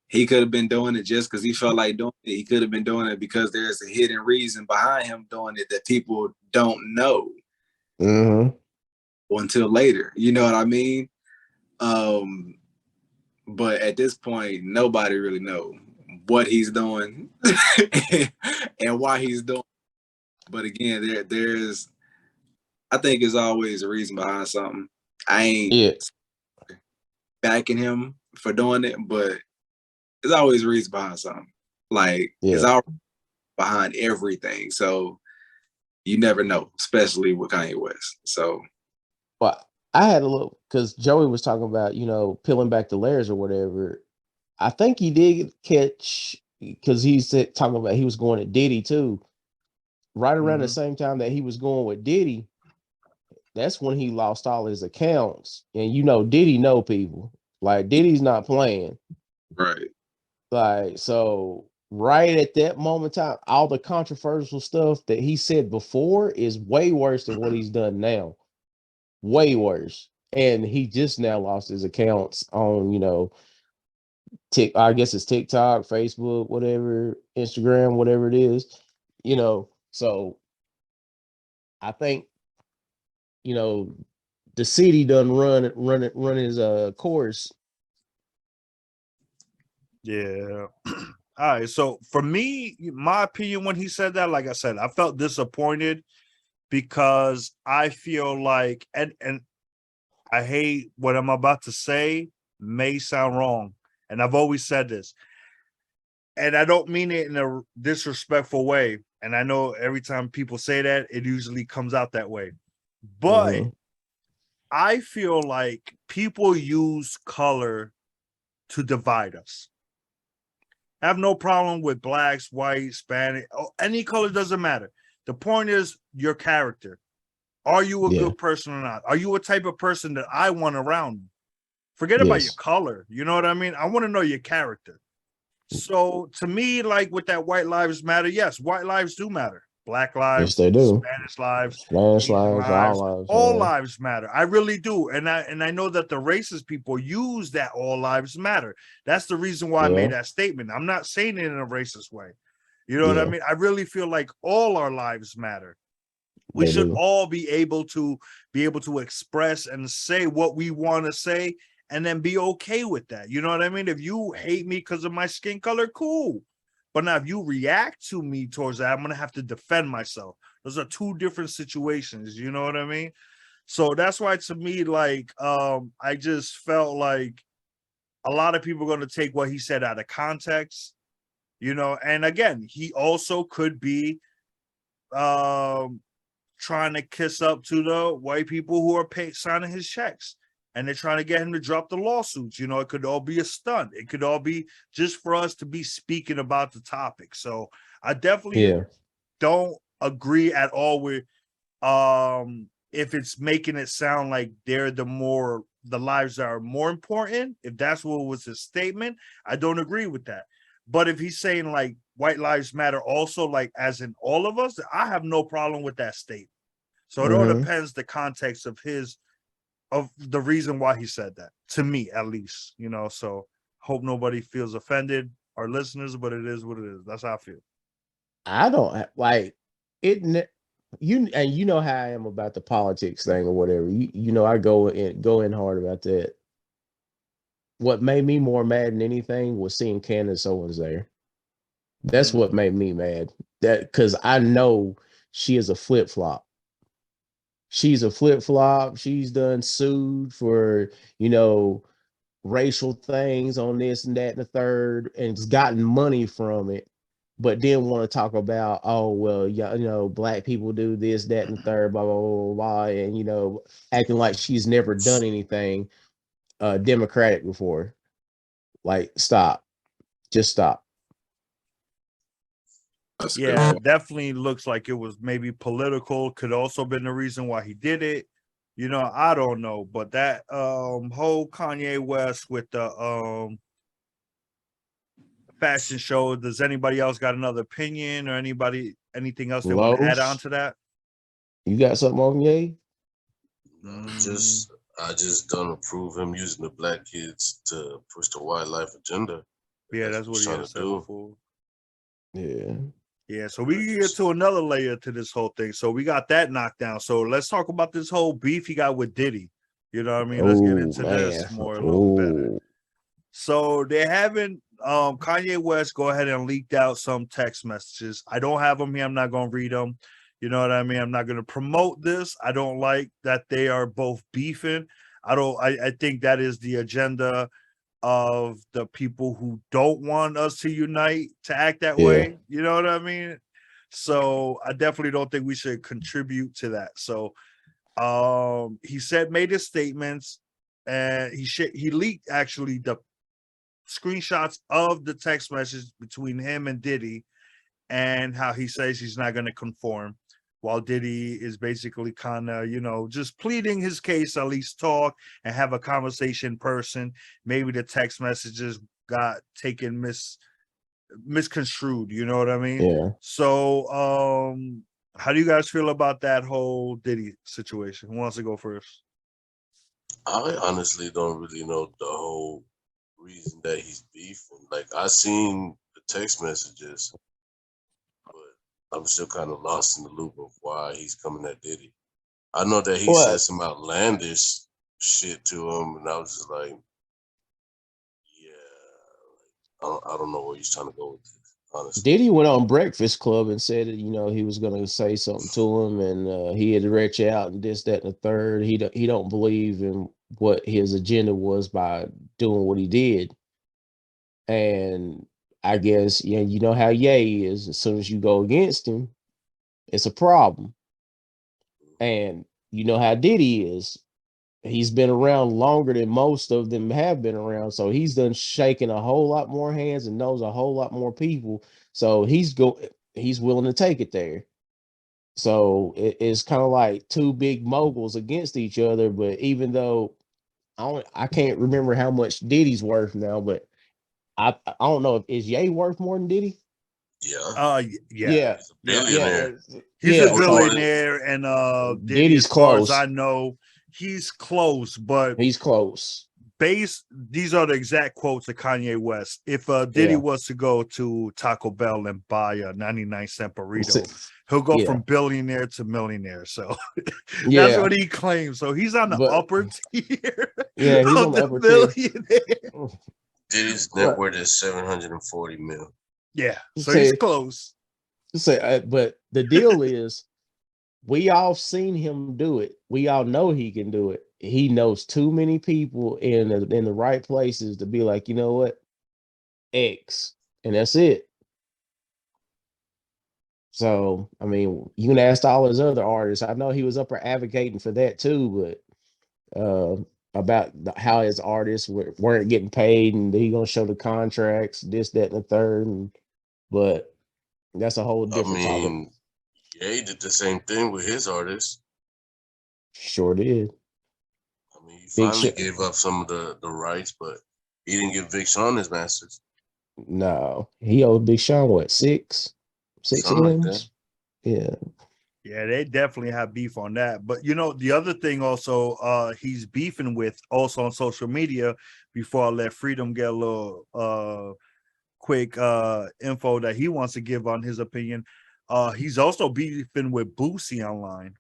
he could have been doing it just because he felt like doing it. He could have been doing it because there's a hidden reason behind him doing it that people don't know until later. You know what I mean? But at this point, nobody really know what he's doing and why he's doing. But again, there's I think there's always a reason behind something. I ain't backing him for doing it, but there's always a reason behind something. Like it's all behind everything. So you never know, especially with Kanye West. So but I had a little because Joey was talking about, peeling back the layers or whatever. I think he did catch because he said talking about he was going at Diddy too. Right around the same time that he was going with Diddy, that's when he lost all his accounts. And Diddy know people. Like Diddy's not playing. right. Like, so right at that moment in time, all the controversial stuff that he said before is way worse than what he's done now. Way worse. And he just now lost his accounts on, I guess it's TikTok, Facebook, whatever, Instagram, whatever it is, So I think, the city done run his course. Yeah. All right. So for me, my opinion when he said that, like I said, I felt disappointed because I feel like, and I hate what I'm about to say may sound wrong. And I've always said this. And I don't mean it in a disrespectful way. And I know every time people say that, it usually comes out that way. But I feel like people use color to divide us. I have no problem with blacks, white, Spanish, any color doesn't matter. The point is your character. Are you a good person or not? Are you a type of person that I want around me? Forget about your color. You know what I mean? I want to know your character. So to me, like with that white lives matter, yes, white lives do matter. Black lives, Yes, they do. Spanish lives, Spanish lives, all lives matter. I really do. And I know that the racist people use that all lives matter. That's the reason why I made that statement. I'm not saying it in a racist way. You know what I mean? I really feel like all our lives matter. We should all be able to express and say what we want to say and then be okay with that. You know what I mean? If you hate me because of my skin color, cool. But now if you react to me towards that, I'm going to have to defend myself. Those are two different situations. You know what I mean? So that's why to me, like, I just felt like a lot of people are going to take what he said out of context, and again, he also could be trying to kiss up to the white people who are signing his checks. And they're trying to get him to drop the lawsuits. It could all be a stunt. It could all be just for us to be speaking about the topic. So I definitely don't agree at all with if it's making it sound like they're the lives that are more important. If that's what was his statement, I don't agree with that. But if he's saying like white lives matter also, like as in all of us, I have no problem with that statement. So it all depends the context of the reason why he said that, to me at least, so hope nobody feels offended, our listeners, but it is what it is. That's how I feel. I don't like it. You know how I am about the politics thing or whatever. I go in hard about that. What made me more mad than anything was seeing Candace Owens there. That's what made me mad. That because I know she is a flip flop. She's a flip flop. She's done sued for, racial things on this and that and the third, and it's gotten money from it, but then want to talk about, oh, well, yeah, black people do this, that, and the third, blah, blah, blah, blah, and, acting like she's never done anything democratic before. Like, stop. Just stop. Yeah, definitely looks like it was maybe political. Could also been the reason why he did it. I don't know, but that whole Kanye West with the fashion show. Does anybody else got another opinion or anything else they want to add on Los, to that? you got something on Ye? I just don't approve him using the black kids to push the wildlife agenda. Yeah, that's what he's he trying had to said do. before. Yeah. Yeah, so we get to another layer to this whole thing. So we got that knocked down. So let's talk about this whole beef he got with Diddy. You know what I mean? Let's get Oh into man. this more a little better. Oh. So they're having Kanye West go ahead and leaked out some text messages. I don't have them here. I'm not going to read them. You know what I mean? I'm not going to promote this. I don't like that they are both beefing. I think that is the agenda of the people who don't want us to unite to act that Yeah. way. You know what I mean? So I definitely don't think we should contribute to that. So he made his statements, and he leaked actually the screenshots of the text message between him and Diddy, and how he says he's not going to conform, while Diddy is basically kind of, just pleading his case, at least talk and have a conversation in person. Maybe the text messages got taken misconstrued, you know what I mean? Yeah. So how do you guys feel about that whole Diddy situation? Who wants to go first? I honestly don't really know the whole reason that he's beefing. Like, I seen the text messages, but I'm still kind of lost in the loop of why he's coming at Diddy. I know that he said What? some outlandish shit to him, and I was just like, yeah, I don't know where he's trying to go with this, honestly. Diddy went on Breakfast Club and said that, he was gonna say something to him, and he had to reach out and this, that, and the third. He don't believe in what his agenda was by doing what he did. And I guess, you know how Ye is. As soon as you go against him, it's a problem. And you know how Diddy is. He's been around longer than most of them have been around. So he's done shaking a whole lot more hands and knows a whole lot more people. So he's willing to take it there. So it's kind of like two big moguls against each other. But even though I can't remember how much Diddy's worth now, but I don't know if is Ye worth more than Diddy? Yeah, Yeah. he's a billionaire. He's a Yeah. So billionaire, and Diddy, Diddy's as far as close. I know, he's close, but He's close. these are the exact quotes of Kanye West. If Diddy Yeah. was to go to Taco Bell and buy a 99-cent burrito, It's- he'll go yeah. from billionaire to millionaire. So that's Yeah. what he claims. So he's on the But upper tier yeah, he's of on the the upper tier. billionaire. Diddy's net worth is 740 mil. Yeah, so he's Say, close. but the deal is, we all seen him do it. We all know he can do it. He knows too many people in the right places to be like, you know what, X, and that's it. So I mean, you can ask all his other artists. I know he was up there advocating for that too, but about how his artists weren't getting paid, and he gonna show the contracts, this, that, and the third. But that's a whole I different topic. mean, Ye did the same thing with his artists. Sure did. I mean, he Big finally Sean. gave up some of the rights, but he didn't give Big Sean his masters. No, he owed Big Sean what, six Something like that. M's? Yeah. Yeah, they definitely have beef on that. But the other thing also, he's beefing with also on social media. Before I let Freedom get a little quick info that he wants to give on his opinion. He's also beefing with Boosie online,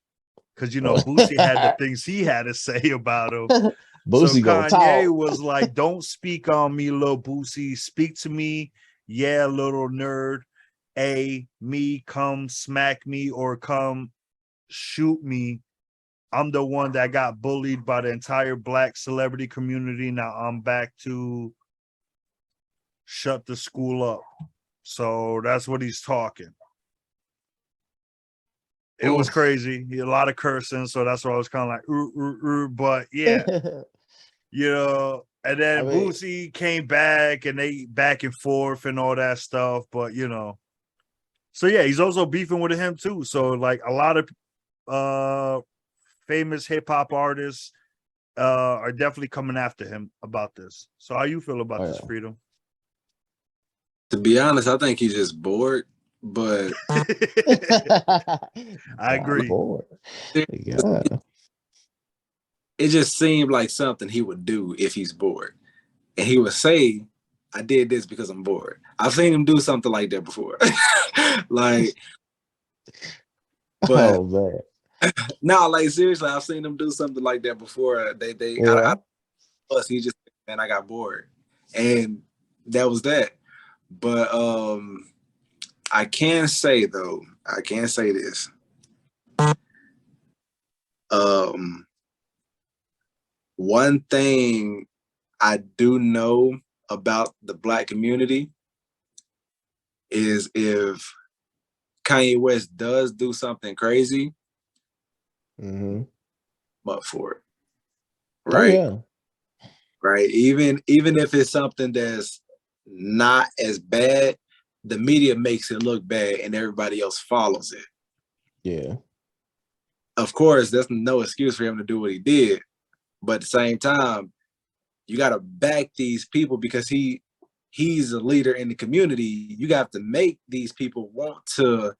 because Boosie had the things he had to say about him. So Boosie gonna Kanye talk. was like, "Don't speak on me, little Boosie. Speak to me, yeah, little nerd. Me, come smack me or come shoot me. I'm the one that got bullied by the entire black celebrity community. Now I'm back to shut the school up." So that's what he's talking. It was crazy. A lot of cursing, so that's why I was kind of like, but yeah, and then I mean, Boosie came back and they back and forth and all that stuff, but so yeah, he's also beefing with him too. So like a lot of famous hip hop artists are definitely coming after him about this. So how you feel about this, Freedom? To be honest, I think he's just bored. But I agree. Yeah. it just seemed like something he would do if he's bored. And he would say, I did this because I'm bored. I've seen him do something like that before. Like, but Oh man. no, like seriously, I've seen him do something like that before. Yeah. Plus he just, man, I got bored. And that was that. But I can say though, I can say this. One thing I do know about the Black community is if Kanye West does do something crazy, I'm up for it. Oh Right? yeah. Right. Even if it's something that's not as bad, the media makes it look bad and everybody else follows it. Yeah. Of course, that's no excuse for him to do what he did. But at the same time, you got to back these people because he's a leader in the community. You got to make these people want to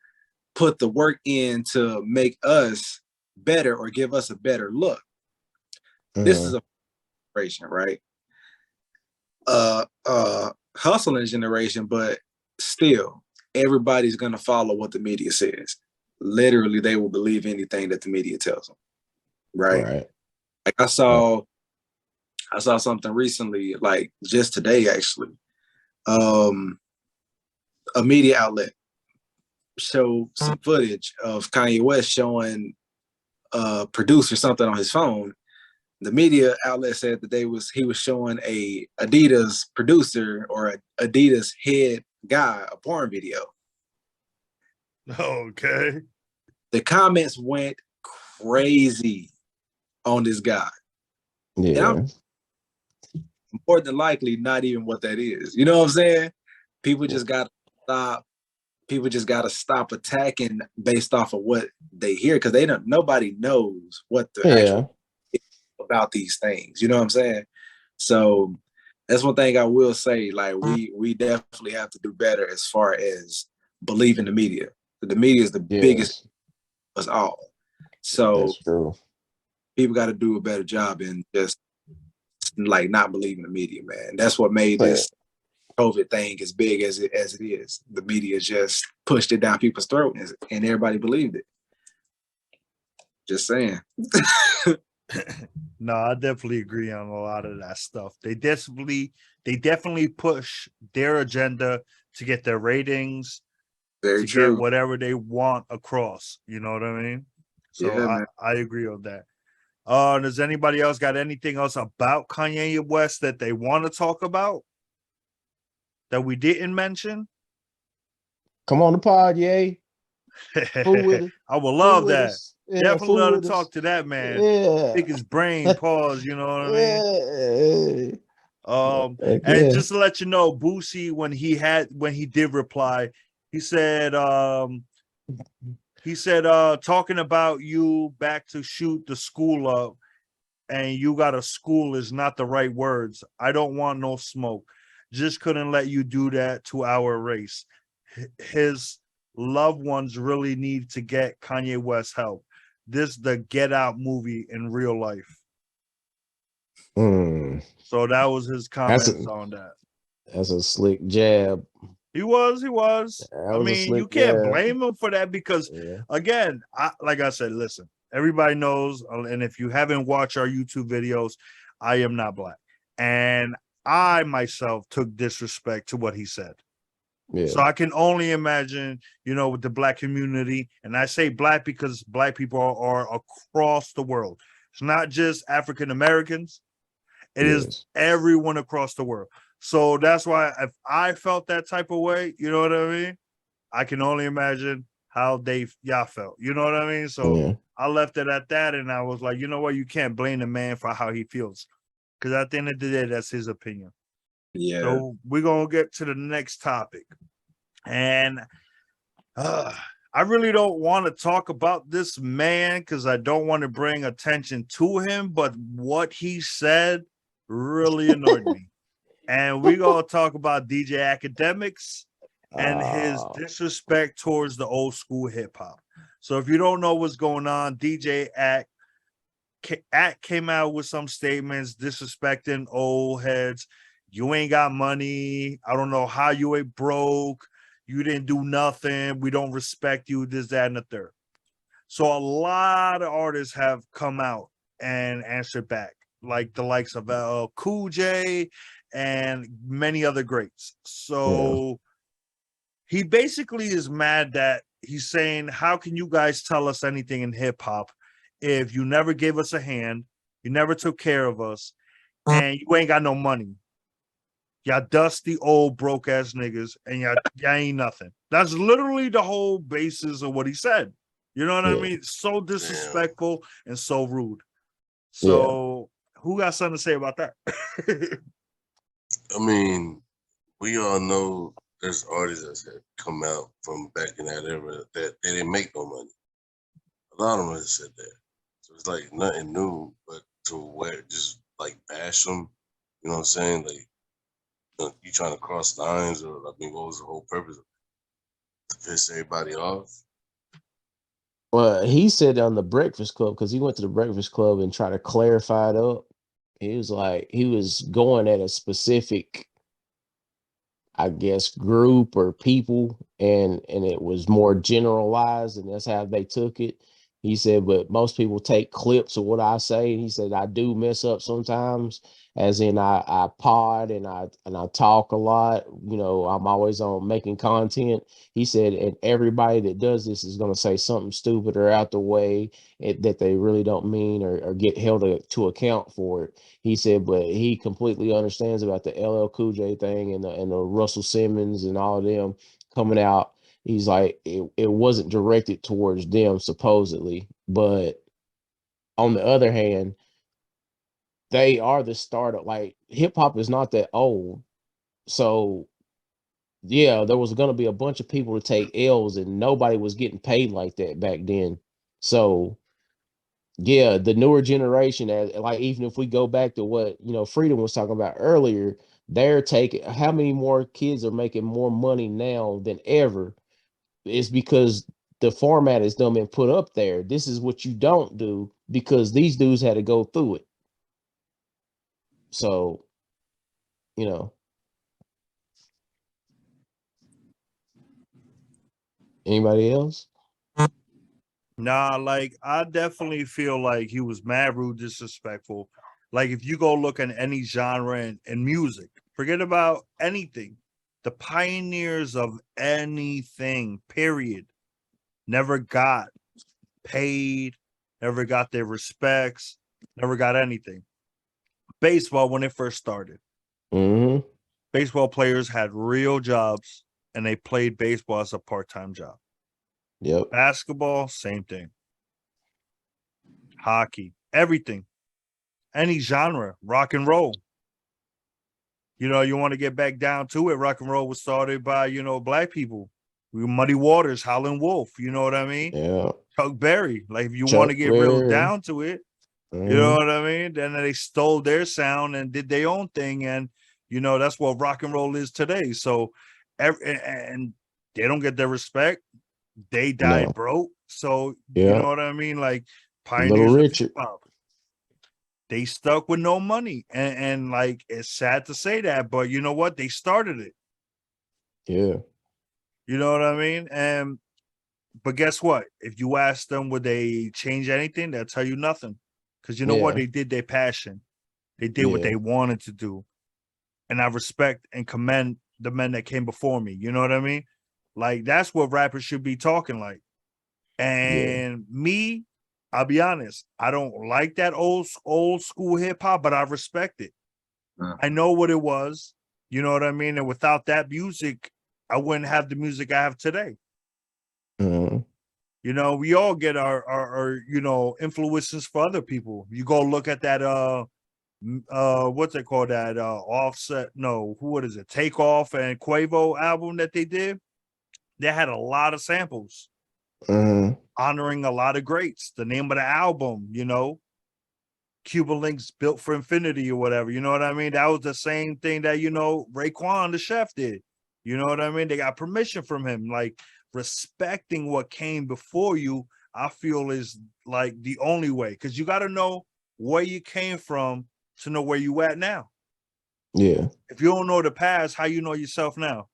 put the work in to make us better or give us a better look. This is a generation, right? Hustling generation, but still, everybody's gonna follow what the media says. Literally, they will believe anything that the media tells them, right? Like I saw something recently, like just today, actually. A media outlet showed some footage of Kanye West showing a producer something on his phone. The media outlet said that he was showing a Adidas producer or a Adidas head guy a porn video. Okay. The comments went crazy on this guy. Yeah. And more than likely not even what that is. You know what I'm saying? People just got to stop. People just got to stop attacking based off of what they hear because nobody knows what the actual about these things. You know what I'm saying? So that's one thing I will say. Like we definitely have to do better as far as believing the media. The media is the biggest of us all. So that's true. People got to do a better job in just like not believing the media, man. That's what made this COVID thing as big as it is. The media just pushed it down people's throats and everybody believed it. Just saying. No, I definitely agree on a lot of that stuff. They definitely push their agenda to get their ratings, Very to true. get whatever they want across. You know what I mean? So yeah, I agree on that. Does anybody else got anything else about Kanye West that they want to talk about that we didn't mention? Come on the pod, yay. I would love that. Yeah, Definitely love to talk to that man. Yeah. Pick his brain, pause, you know what I mean? And just to let you know, Boosie, when he did reply, he said, talking about you back to shoot the school up and you got a school is not the right words. I don't want no smoke. Just couldn't let you do that to our race. His loved ones really need to get Kanye West help. This the Get Out movie in real life. So that was his comments on that. That's a slick jab. He was. I mean, you can't blame him for that because, again, like I said, listen, everybody knows, and if you haven't watched our YouTube videos, I am not black. And I myself took disrespect to what he said. Yeah. So I can only imagine, with the black community, and I say black because black people are across the world. It's not just African Americans. It is everyone across the world. So that's why if I felt that type of way, you know what I mean? I can only imagine how y'all felt. You know what I mean? So I left it at that, and I was like, you know what? You can't blame the man for how he feels. Because at the end of the day, that's his opinion. Yeah. So we're going to get to the next topic. And I really don't want to talk about this man because I don't want to bring attention to him. But what he said really annoyed me. And we're gonna talk about DJ Academics and his Uh, disrespect towards the old school hip hop. So if you don't know what's going on, DJ Act came out with some statements disrespecting old heads. You ain't got money. I don't know how you ain't broke. You didn't do nothing. We don't respect you. This, that, and the third. So a lot of artists have come out and answered back, like the likes of Cool J and many other greats. So he basically is mad that he's saying, how can you guys tell us anything in hip hop if you never gave us a hand, you never took care of us, and you ain't got no money? Y'all dusty old broke ass niggas, and y'all ain't nothing. That's literally the whole basis of what he said. You know what I mean? So disrespectful and so rude. So who got something to say about that? I mean, we all know there's artists that have come out from back in that era that they didn't make no money. A lot of them have said that. So it's like nothing new, but to where just like bash them, you know what I'm saying? Like, you trying to cross lines, or I mean, what was the whole purpose of it? To piss everybody off? well, he said on the Breakfast Club, because he went to the Breakfast Club and tried to clarify it up. He was like, he was going at a specific, I guess, group or people, and it was more generalized, and that's how they took it. He said, but most people take clips of what I say. And he said, I do mess up sometimes, as in I pod and I talk a lot. You know, I'm always on making content. He said, and everybody that does this is going to say something stupid or out the way that they really don't mean, or get held to account for it. He said, but he completely understands about the LL Cool J thing and the Russell Simmons and all of them coming out. He's like, it wasn't directed towards them supposedly, but on the other hand, they are the start of, like, hip hop is not that old. So yeah, there was going to be a bunch of people to take L's, and nobody was getting paid like that back then. So yeah, the newer generation, like, even if we go back to what, Freedom was talking about earlier, they're taking, how many more kids are making more money now than ever? It's because the format has done been put up there. This is what you don't do, because these dudes had to go through it. So, you know, anybody else? Nah, like I definitely feel like he was mad rude, disrespectful. Like if you go look at any genre in music, forget about anything. The pioneers of anything, period, never got paid, never got their respects, never got anything. Baseball, when it first started, Mm-hmm. baseball players had real jobs and they played baseball as a part-time job. Yep. Basketball, same thing. Hockey, everything, any genre, rock and roll. You know, you want to get back down to it. Rock and roll was started by, black people. We were Muddy Waters, Howlin' Wolf. You know what I mean? Yeah. Chuck Berry. Like, if you want Chuck to get real Berry. down to it, you know Mhm. what I mean? Then they stole their sound and did their own thing. And, that's what rock and roll is today. So, and they don't get their respect. They died No. broke. So, you Yeah. know what I mean? Like, Little pioneers of hip Richard. hop. They stuck with no money. And like, it's sad to say that, but you know what? They started it. Yeah. You know what I mean? And but guess what? If you ask them, would they change anything? They'll tell you nothing. Because you know what? Yeah. They did their passion. They did what Yeah. they wanted to do. And I respect and commend the men that came before me. You know what I mean? Like, that's what rappers should be talking like. Yeah. And me, I'll be honest, I don't like that old school hip hop, but I respect it. I know what it was. You know what I mean? And without that music, I wouldn't have the music I have today. Mhm. You know, we all get our influences for other people. You go look at that what's it called, that Offset, no, what is it, Takeoff and Quavo album that they did? They had a lot of samples Mhm. honoring a lot of greats. The name of the album, Cuban links built for infinity or whatever. You know what I mean? That was the same thing that, you know, Raekwon the chef did. You know what I mean? They got permission from him. Like respecting what came before you, I feel is like the only way, because you got to know where you came from to know where you at now. Yeah, If you don't know the past, how you know yourself now?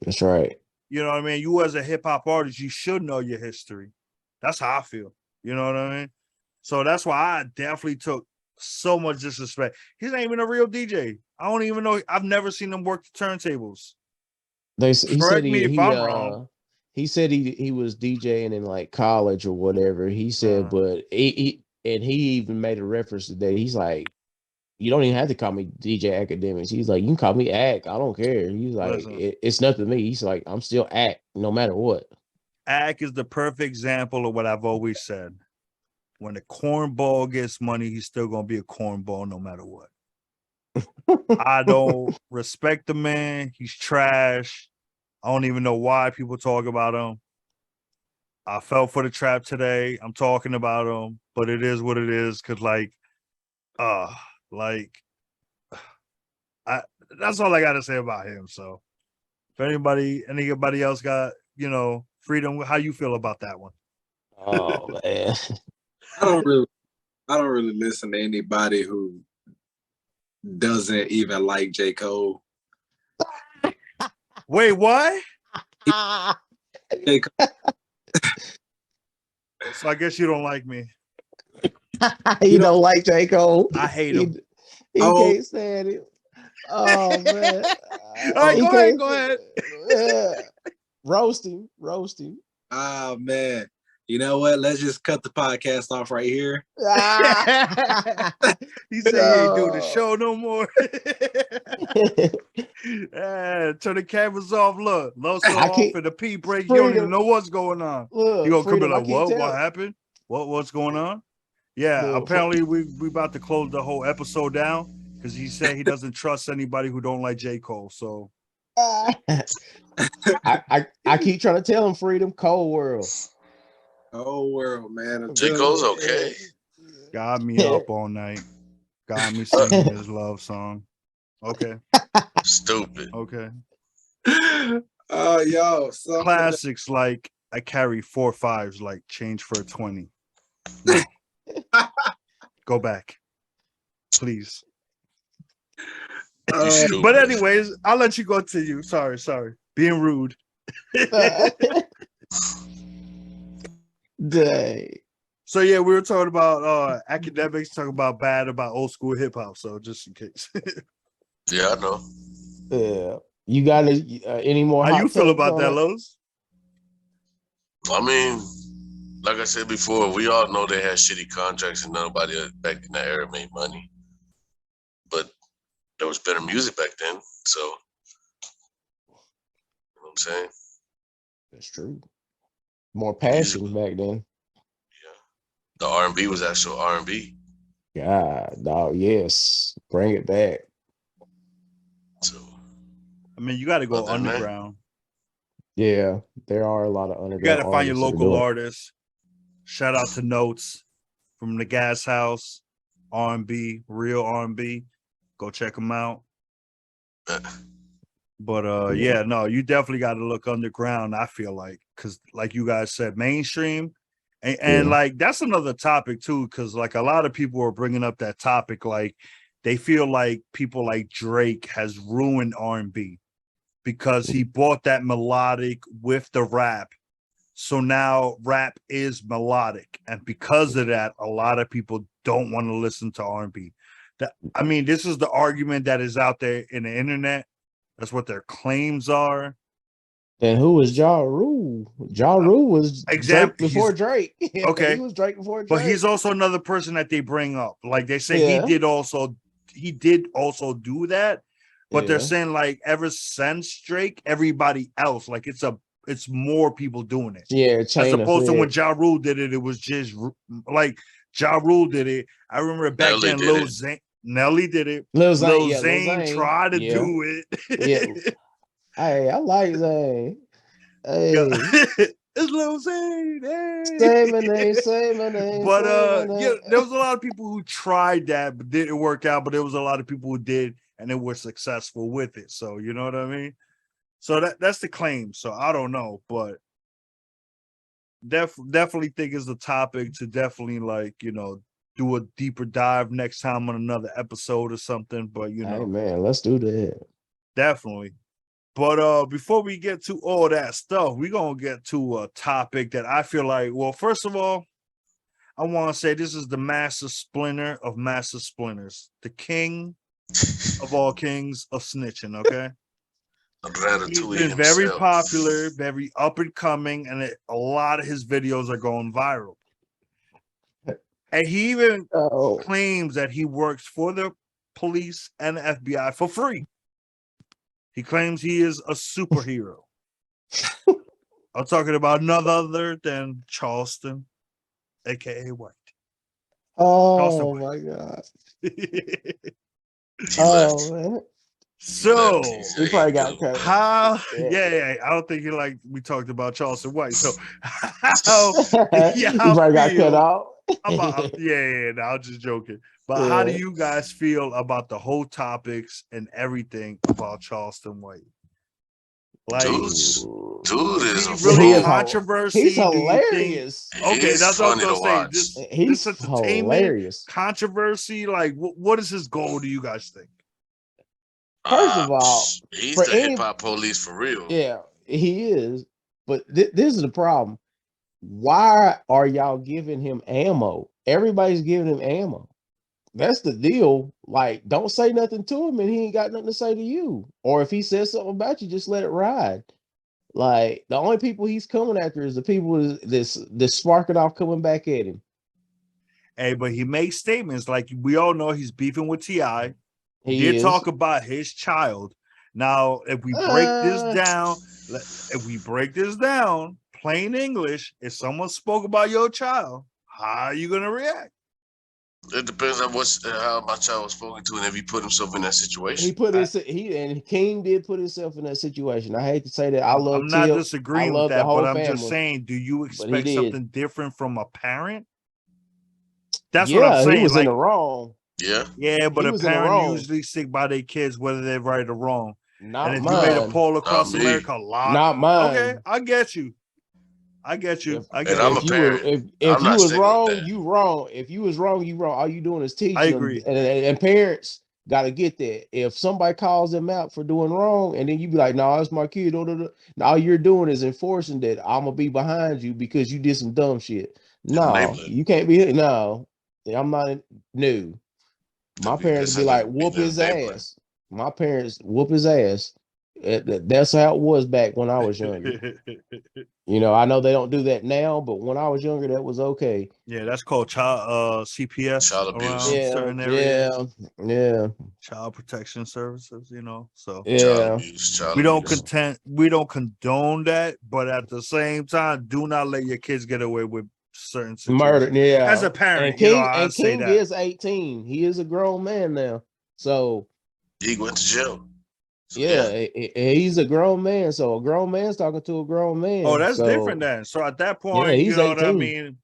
that's right. You know what I mean? You as a hip hop artist, you should know your history. That's how I feel. You know what I mean? So that's why I definitely took so much disrespect. He's not even a real DJ. I don't even know. I've never seen him work the turntables. He said Correct me if I'm wrong. he said he was DJing in like college or whatever. He said, but he even made a reference today. He's like, you don't even have to call me DJ Academics. He's like, you can call me Ack. I don't care. He's like, it's nothing to me. He's like, I'm still Ack no matter what. Ack is the perfect example of what I've always said. When the cornball gets money, he's still gonna be a cornball no matter what. I don't respect the man. He's trash. I don't even know why people talk about him. I fell for the trap today. I'm talking about him, but it is what it is. Cause that's all I gotta say about him. So if anybody else got, you know, Freedom, how you feel about that one? Oh man. I don't really listen to anybody who doesn't even like J. Cole. Wait, what? J. Cole. So I guess you don't like me. You don't like J. Cole? I hate him. He can't stand it. Oh man. All right, go ahead. Roast him. Oh man. You know what? Let's just cut the podcast off right here. He said he ain't doing the show no more. Turn the cameras off. Look, Loso off and the pee break. You don't even know what's going on. You gonna come in like, what happened? What's going on? Yeah, apparently we about to close the whole episode down because he said he doesn't trust anybody who don't like J. Cole. So I keep trying to tell him, Freedom, Cold World. Oh world, man. J. Cole's okay. Got me up all night. Got me singing his love song. Okay. Stupid. Okay. Yo, classics like I carry 4 5s like change for a 20. No. Go back, please. But anyways, I'll let you go to you. Sorry. Being rude. Dang. So yeah, we were talking about academics, talking about bad about old school hip hop. So just in case. Yeah, I know. Yeah. You got any more? How you feel about that, Los? I mean, like I said before, we all know they had shitty contracts and nobody back in that era made money. But there was better music back then. So, you know what I'm saying? That's true. More passion back then. Yeah. The R&B was actual R&B. God, dog, yes. Bring it back. So, I mean, you got to go underground. Yeah, there are a lot of underground. You got to find your local artists. Shout out to Notes from the Gas House, R&B, real R&B. Go check them out. But yeah, no, you definitely got to look underground. I feel like, because like you guys said, mainstream, and like that's another topic too. Because like a lot of people are bringing up that topic, like they feel like people like Drake has ruined R&B because he bought that melodic with the rap. So now rap is melodic, and because of that, a lot of people don't want to listen to R&B. I mean, this is the argument that is out there in the internet. That's what their claims are. And who was Ja Rule? Ja Rule was Drake before Drake. Okay. He was Drake before Drake. But he's also another person that they bring up. Like they say he did also do that. But they're saying like ever since Drake, everybody else, like it's more people doing it. Yeah, as opposed to when Ja Rule did it, it was just like Ja Rule did it. I remember back then Lil Zane. Nelly did it. Lil Zane tried to do it. Hey, I like Zane. Hey. It's Lil Zane. Hey. Say my name, say my name. But say my name. yeah, there was a lot of people who tried that but didn't work out. But there was a lot of people who did and they were successful with it. So you know what I mean? So that's the claim. So I don't know, but definitely think it's the topic to definitely like, you know, do a deeper dive next time on another episode or something. But you know, Hey man, let's do that. definitely. But before we get to all that stuff, we're gonna get to a topic that I feel like, well, first of all, I want to say this is the master splinter of master splinters, the king of all kings of snitching, okay? He's Ratatouille been very himself. popular, very up and coming, and a lot of his videos are going viral. And he even Oh, claims that he works for the police and the FBI for free. He claims he is a superhero. I'm talking about none other than Charleston, aka White. oh my God. He left. Oh man. So He said, He probably "Hey, got dude." cut. how? Yeah. Yeah, I don't think he like we talked about Charleston White. So how He y'all probably got cut feel off. about? Yeah, no, I'm just joking. But how do Yeah. you guys feel about the whole topics and everything about Charleston White? Like, Dude's dude is is he a really He is fool. controversy? he's Do you think? hilarious. Okay, He's that's what I was funny gonna to say. watch. This He's entertainment, hilarious. controversy. Like, what is his goal? Do you guys think? First of all, He's for the hip any hop police for real. yeah, he is. But this is the problem. Why are y'all giving him ammo? Everybody's giving him ammo. That's the deal. Like, don't say nothing to him, and he ain't got nothing to say to you. Or if he says something about you, just let it ride. Like, the only people he's coming after is the people that's sparking off coming back at him. Hey, but he makes statements like we all know he's beefing with Ti. He He did is. talk about his child. Now, if we break this down, plain English, if someone spoke about your child, how are you gonna react? It depends on how my child was spoken to and if he put himself in that situation. He put his and King did put himself in that situation. I hate to say that. I love I'm not Tip. disagreeing I with love the that, whole but I'm family. just saying, do you But he expect did. something different from a parent? That's what Yeah, I'm saying. he was in Like, the wrong. yeah, but He a was in the parent wrong. usually stick by their kids, whether they're right or wrong. Not And if you made a mine. poll across Not me. America, a lot. Not mine. Okay, I get you. I get you. I get And I'm you. a parent. If I'm you not was sticking with wrong, that. you wrong. If you was wrong, you wrong. All you doing is teaching I them. agree. And parents got to get that. If somebody calls them out for doing wrong, and then you be like, "No, that's my kid." Now all you're doing is enforcing that I'm gonna be behind you because you did some dumb shit. No, Enabling. you can't be. No, I'm not new. My parents be like, "Whoop Being his enabling. ass." My parents whoop his ass. That's how it was back when I was younger. You know, I know they don't do that now, but when I was younger, that was okay. Yeah, that's called child CPS Child abuse. around Yeah, certain areas. yeah, Child protection services, you know. So Child yeah. abuse. Child we don't abuse. condone that, but at the same time, do not let your kids get away with certain Murder, situations. yeah. As a parent, you know, I'd say King that. is 18. He is a grown man now. So He went to jail. So, yeah, he's a grown man. So a grown man's talking to a grown man. Oh, that's so, different then. So at that Yeah, point, he's you know 18. what I mean?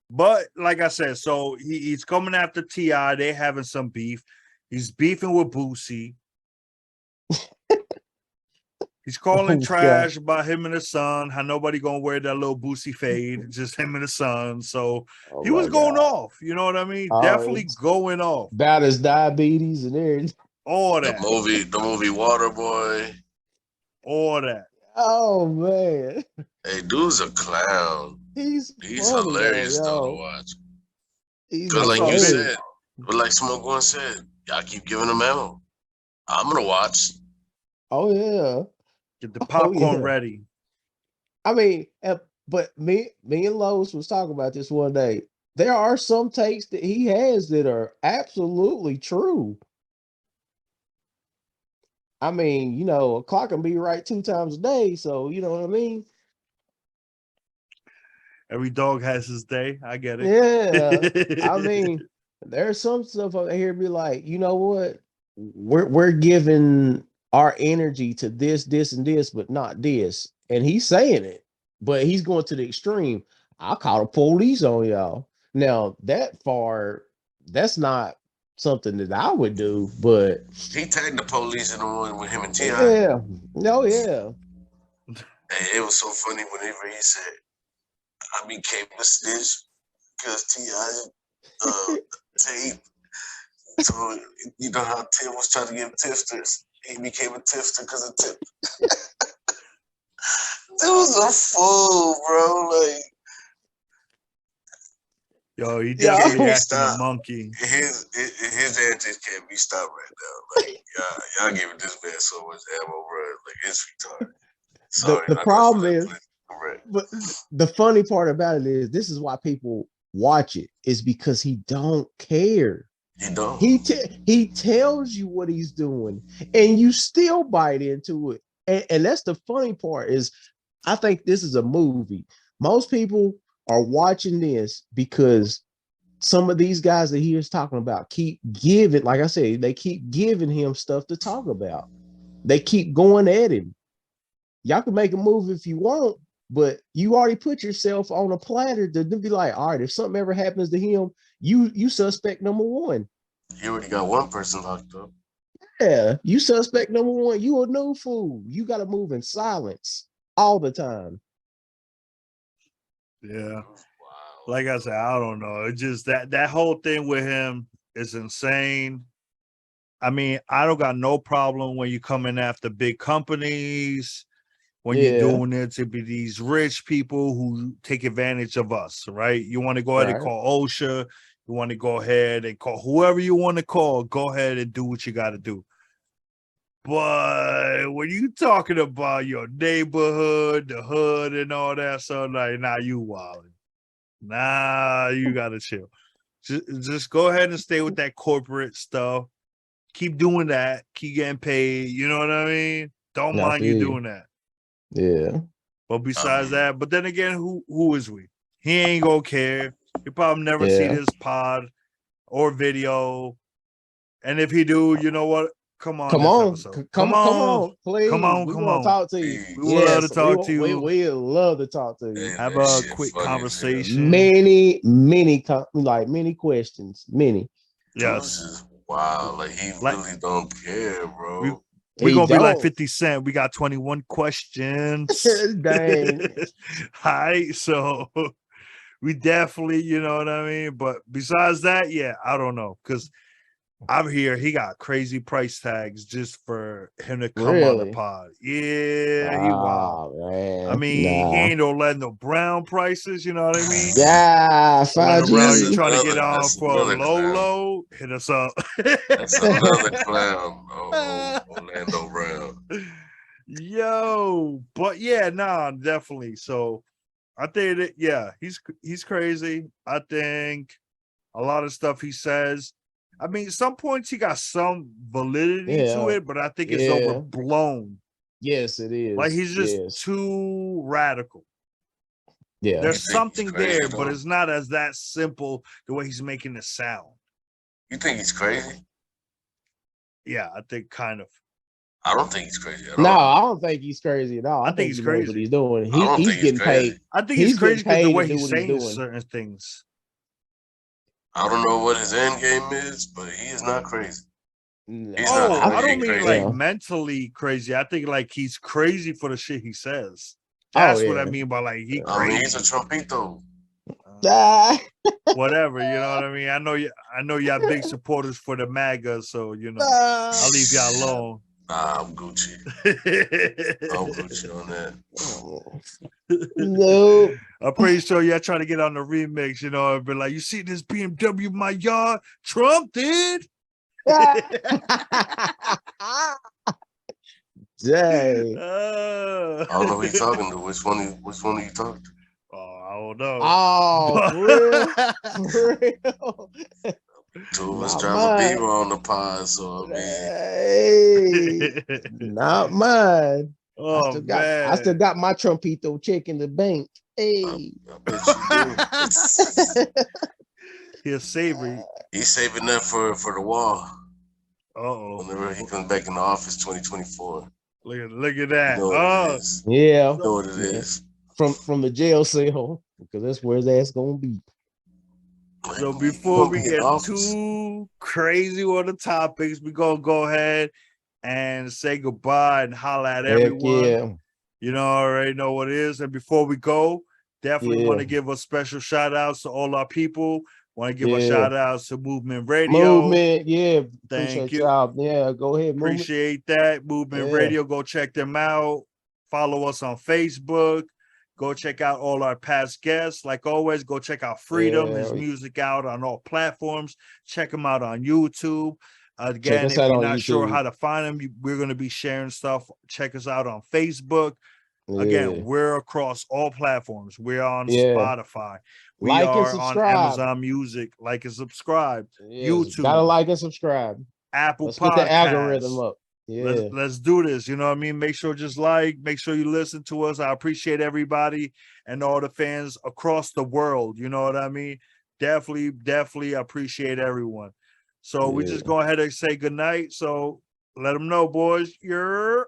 But like I said, so he's coming after T.I. They having some beef. He's beefing with Boosie. He's calling Oh, trash about him and his son. How nobody gonna wear that little Boosie fade? Just him and his son. So Oh he was my going God. off. You know what I mean? Oh, Definitely it's going off. about his diabetes and everything. All the that. movie Waterboy. All that. Oh man, Hey, dude's a clown. he's He's funny hilarious though, though to yo. watch. He's Because I like saw you vid- hilarious. said, but like Smoke One said, y'all keep giving him ammo. I'm gonna watch. Oh yeah. Get the Oh popcorn yeah. ready. I mean, but me and Lois was talking about this one day. There are some takes that he has that are absolutely true. I mean, you know, a clock can be right 2 times a day, so you know what I mean? Every dog has his day. I get it. Yeah. I mean, there's some stuff out here be like, you know what? We're giving our energy to this, and this, but not this. And he's saying it. but he's going to the extreme. I'll call the police on y'all. Now that far, that's not something that I would do, but He tagged the police in the one with him and Ti. yeah, no, yeah, And it was so funny whenever he said, "I became a snitch because Ti tape." So you know how Tim was trying to get tipsters. He became a tipster because of Tip. That was a fool, bro. Like, Yo, he Yeah. definitely Can't be acting a stopped. monkey. his antics can't be stopped right now. Like, y'all giving this man so much ammo, bro. Like, it's retarded. Sorry, the not problem that is, correct. but the funny part about it is, this is why people watch it, is because he don't care. You don't. He tells you what he's doing, and you still bite into it. And that's the funny part is, I think this is a movie. Most people are watching this because some of these guys that he is talking about keep giving, like I said, they keep giving him stuff to talk about. They keep going at him. Y'all can make a movie if you want, but you already put yourself on a platter to be like, all right, if something ever happens to him, you suspect number one. You already got one person locked up. Yeah, you suspect number one. You a new fool. You got to move in silence all the time. Yeah. Wow. Like I said, I don't know. It's just that whole thing with him is insane. I mean, I don't got no problem when you coming after big companies, when you're Yeah, doing it to be these rich people who take advantage of us, right? You want to go ahead and right. call OSHA, you want to go ahead and call whoever you want to call, go ahead and do what you got to do. But when you talking about your neighborhood, the hood, and all that, so like, nah, you wildin'. Nah, you gotta chill. Just go ahead and stay with that corporate stuff. Keep doing that. Keep getting paid. You know what I mean? Don't I mind you feel you. doing that. Yeah, But besides that, but then again, who is we? He ain't gonna care. He probably never see yeah. this pod or video. And if he do, you know what? Come on Come this on, episode. come on, please. Come on, We come want to on. talk to you. Hey, We would love to Yes, talk to you. we love to talk to you. hey, Have that a shit quick funny as hell. conversation. Many questions, many. Dude, Yes. this is wild. Like, he Like- really don't care, bro. We're He gonna be like don't. 50 Cent. We got 21 questions. Dang. Hi. So we definitely, you know what I mean? But besides that, yeah, I don't know. Because I'm here, he got crazy price tags just for him to come on the Really? pod. Yeah, he wild. Oh man. I mean, he Nah. ain't Orlando Brown prices, you know what I mean? Yeah, Orlando Brown, you 5G. trying to get on That's for a another low, clown. hit us up. That's another clown. Orlando Brown. Yo, but yeah, nah, definitely. So I think that yeah, he's crazy. I think a lot of stuff he says. I mean, some points he got some validity to Yeah. it, but I think it's Yeah. overblown. Yes, it is. Like he's just yes. too radical. Yeah. You There's think he's something crazy, there, but though? it's not as that simple the way he's making it sound. You think he's crazy? Yeah, I think kind of. I don't think he's crazy at No, all. I don't think he's crazy at all. I think he's he knows what crazy. he's doing. I don't He's think he's getting crazy. paid. I think He's he's crazy getting because the paid way to do he's what he's saying doing. certain things. I don't know what his end game is, but he is not crazy. No, He's not Oh, I crazy, don't mean crazy. like Yeah. mentally crazy. I think like he's crazy for the shit he says. Oh, That's what I yeah. mean by like he I mean, he's a crazy. trumpito. Ah. Whatever, you know what I mean. I know y'all big supporters for the MAGA, so you know Ah. I'll leave y'all alone. Nah, I'm Gucci. I'm Gucci on that. No. I'm pretty sure y'all trying to get on the remix, you know, and be like, you see this BMW in my yard? Trump did. Dang. I don't know who you talking to. Which one are you talking to? Oh, I don't know. Oh, for real? For real? Two of us Not drive a mine. Beamer on the pod, so I mean, Hey, not mine. Oh I still man. got my Trumpito check in the bank. Hey. I bet you do. He's savory. He's saving that for the wall. Uh-oh. Whenever he comes back in the office, 2024. Look at You that. know what it is. Yeah. You know what it is. from the jail cell because that's where his ass gonna be. So before we get Office. too crazy on the topics, we're gonna go ahead and say goodbye and holla at Heck everyone. yeah. You know, already know what it is. And before we go, definitely want to Yeah. give a special shout outs to all our people. Want to give a Yeah. shout out to Movement Radio. Movement, yeah. Thank Appreciate you. y'all. Yeah, go ahead, Movement. Appreciate that. Movement Yeah. Radio. Go check them out. Follow us on Facebook. Go check out all our past guests. Like always, go check out Freedom, his Yeah. music out on all platforms. Check him out on YouTube. Check Again, us if out you're on not sure YouTube. how to find him, we're going to be sharing stuff. Check us out on Facebook. Yeah. Again, we're across all platforms. We're on Yeah. Spotify. We Like and are on subscribe. Amazon Music. Like and subscribe. Yes, YouTube. gotta like and subscribe. Apple Let's Podcasts. get the algorithm up. Yeah. Let's do this. You know what I mean? Make sure just make sure you listen to us. I appreciate everybody and all the fans across the world. You know what I mean? Definitely appreciate everyone. So we just go ahead and say good night. So let them know, boys. You're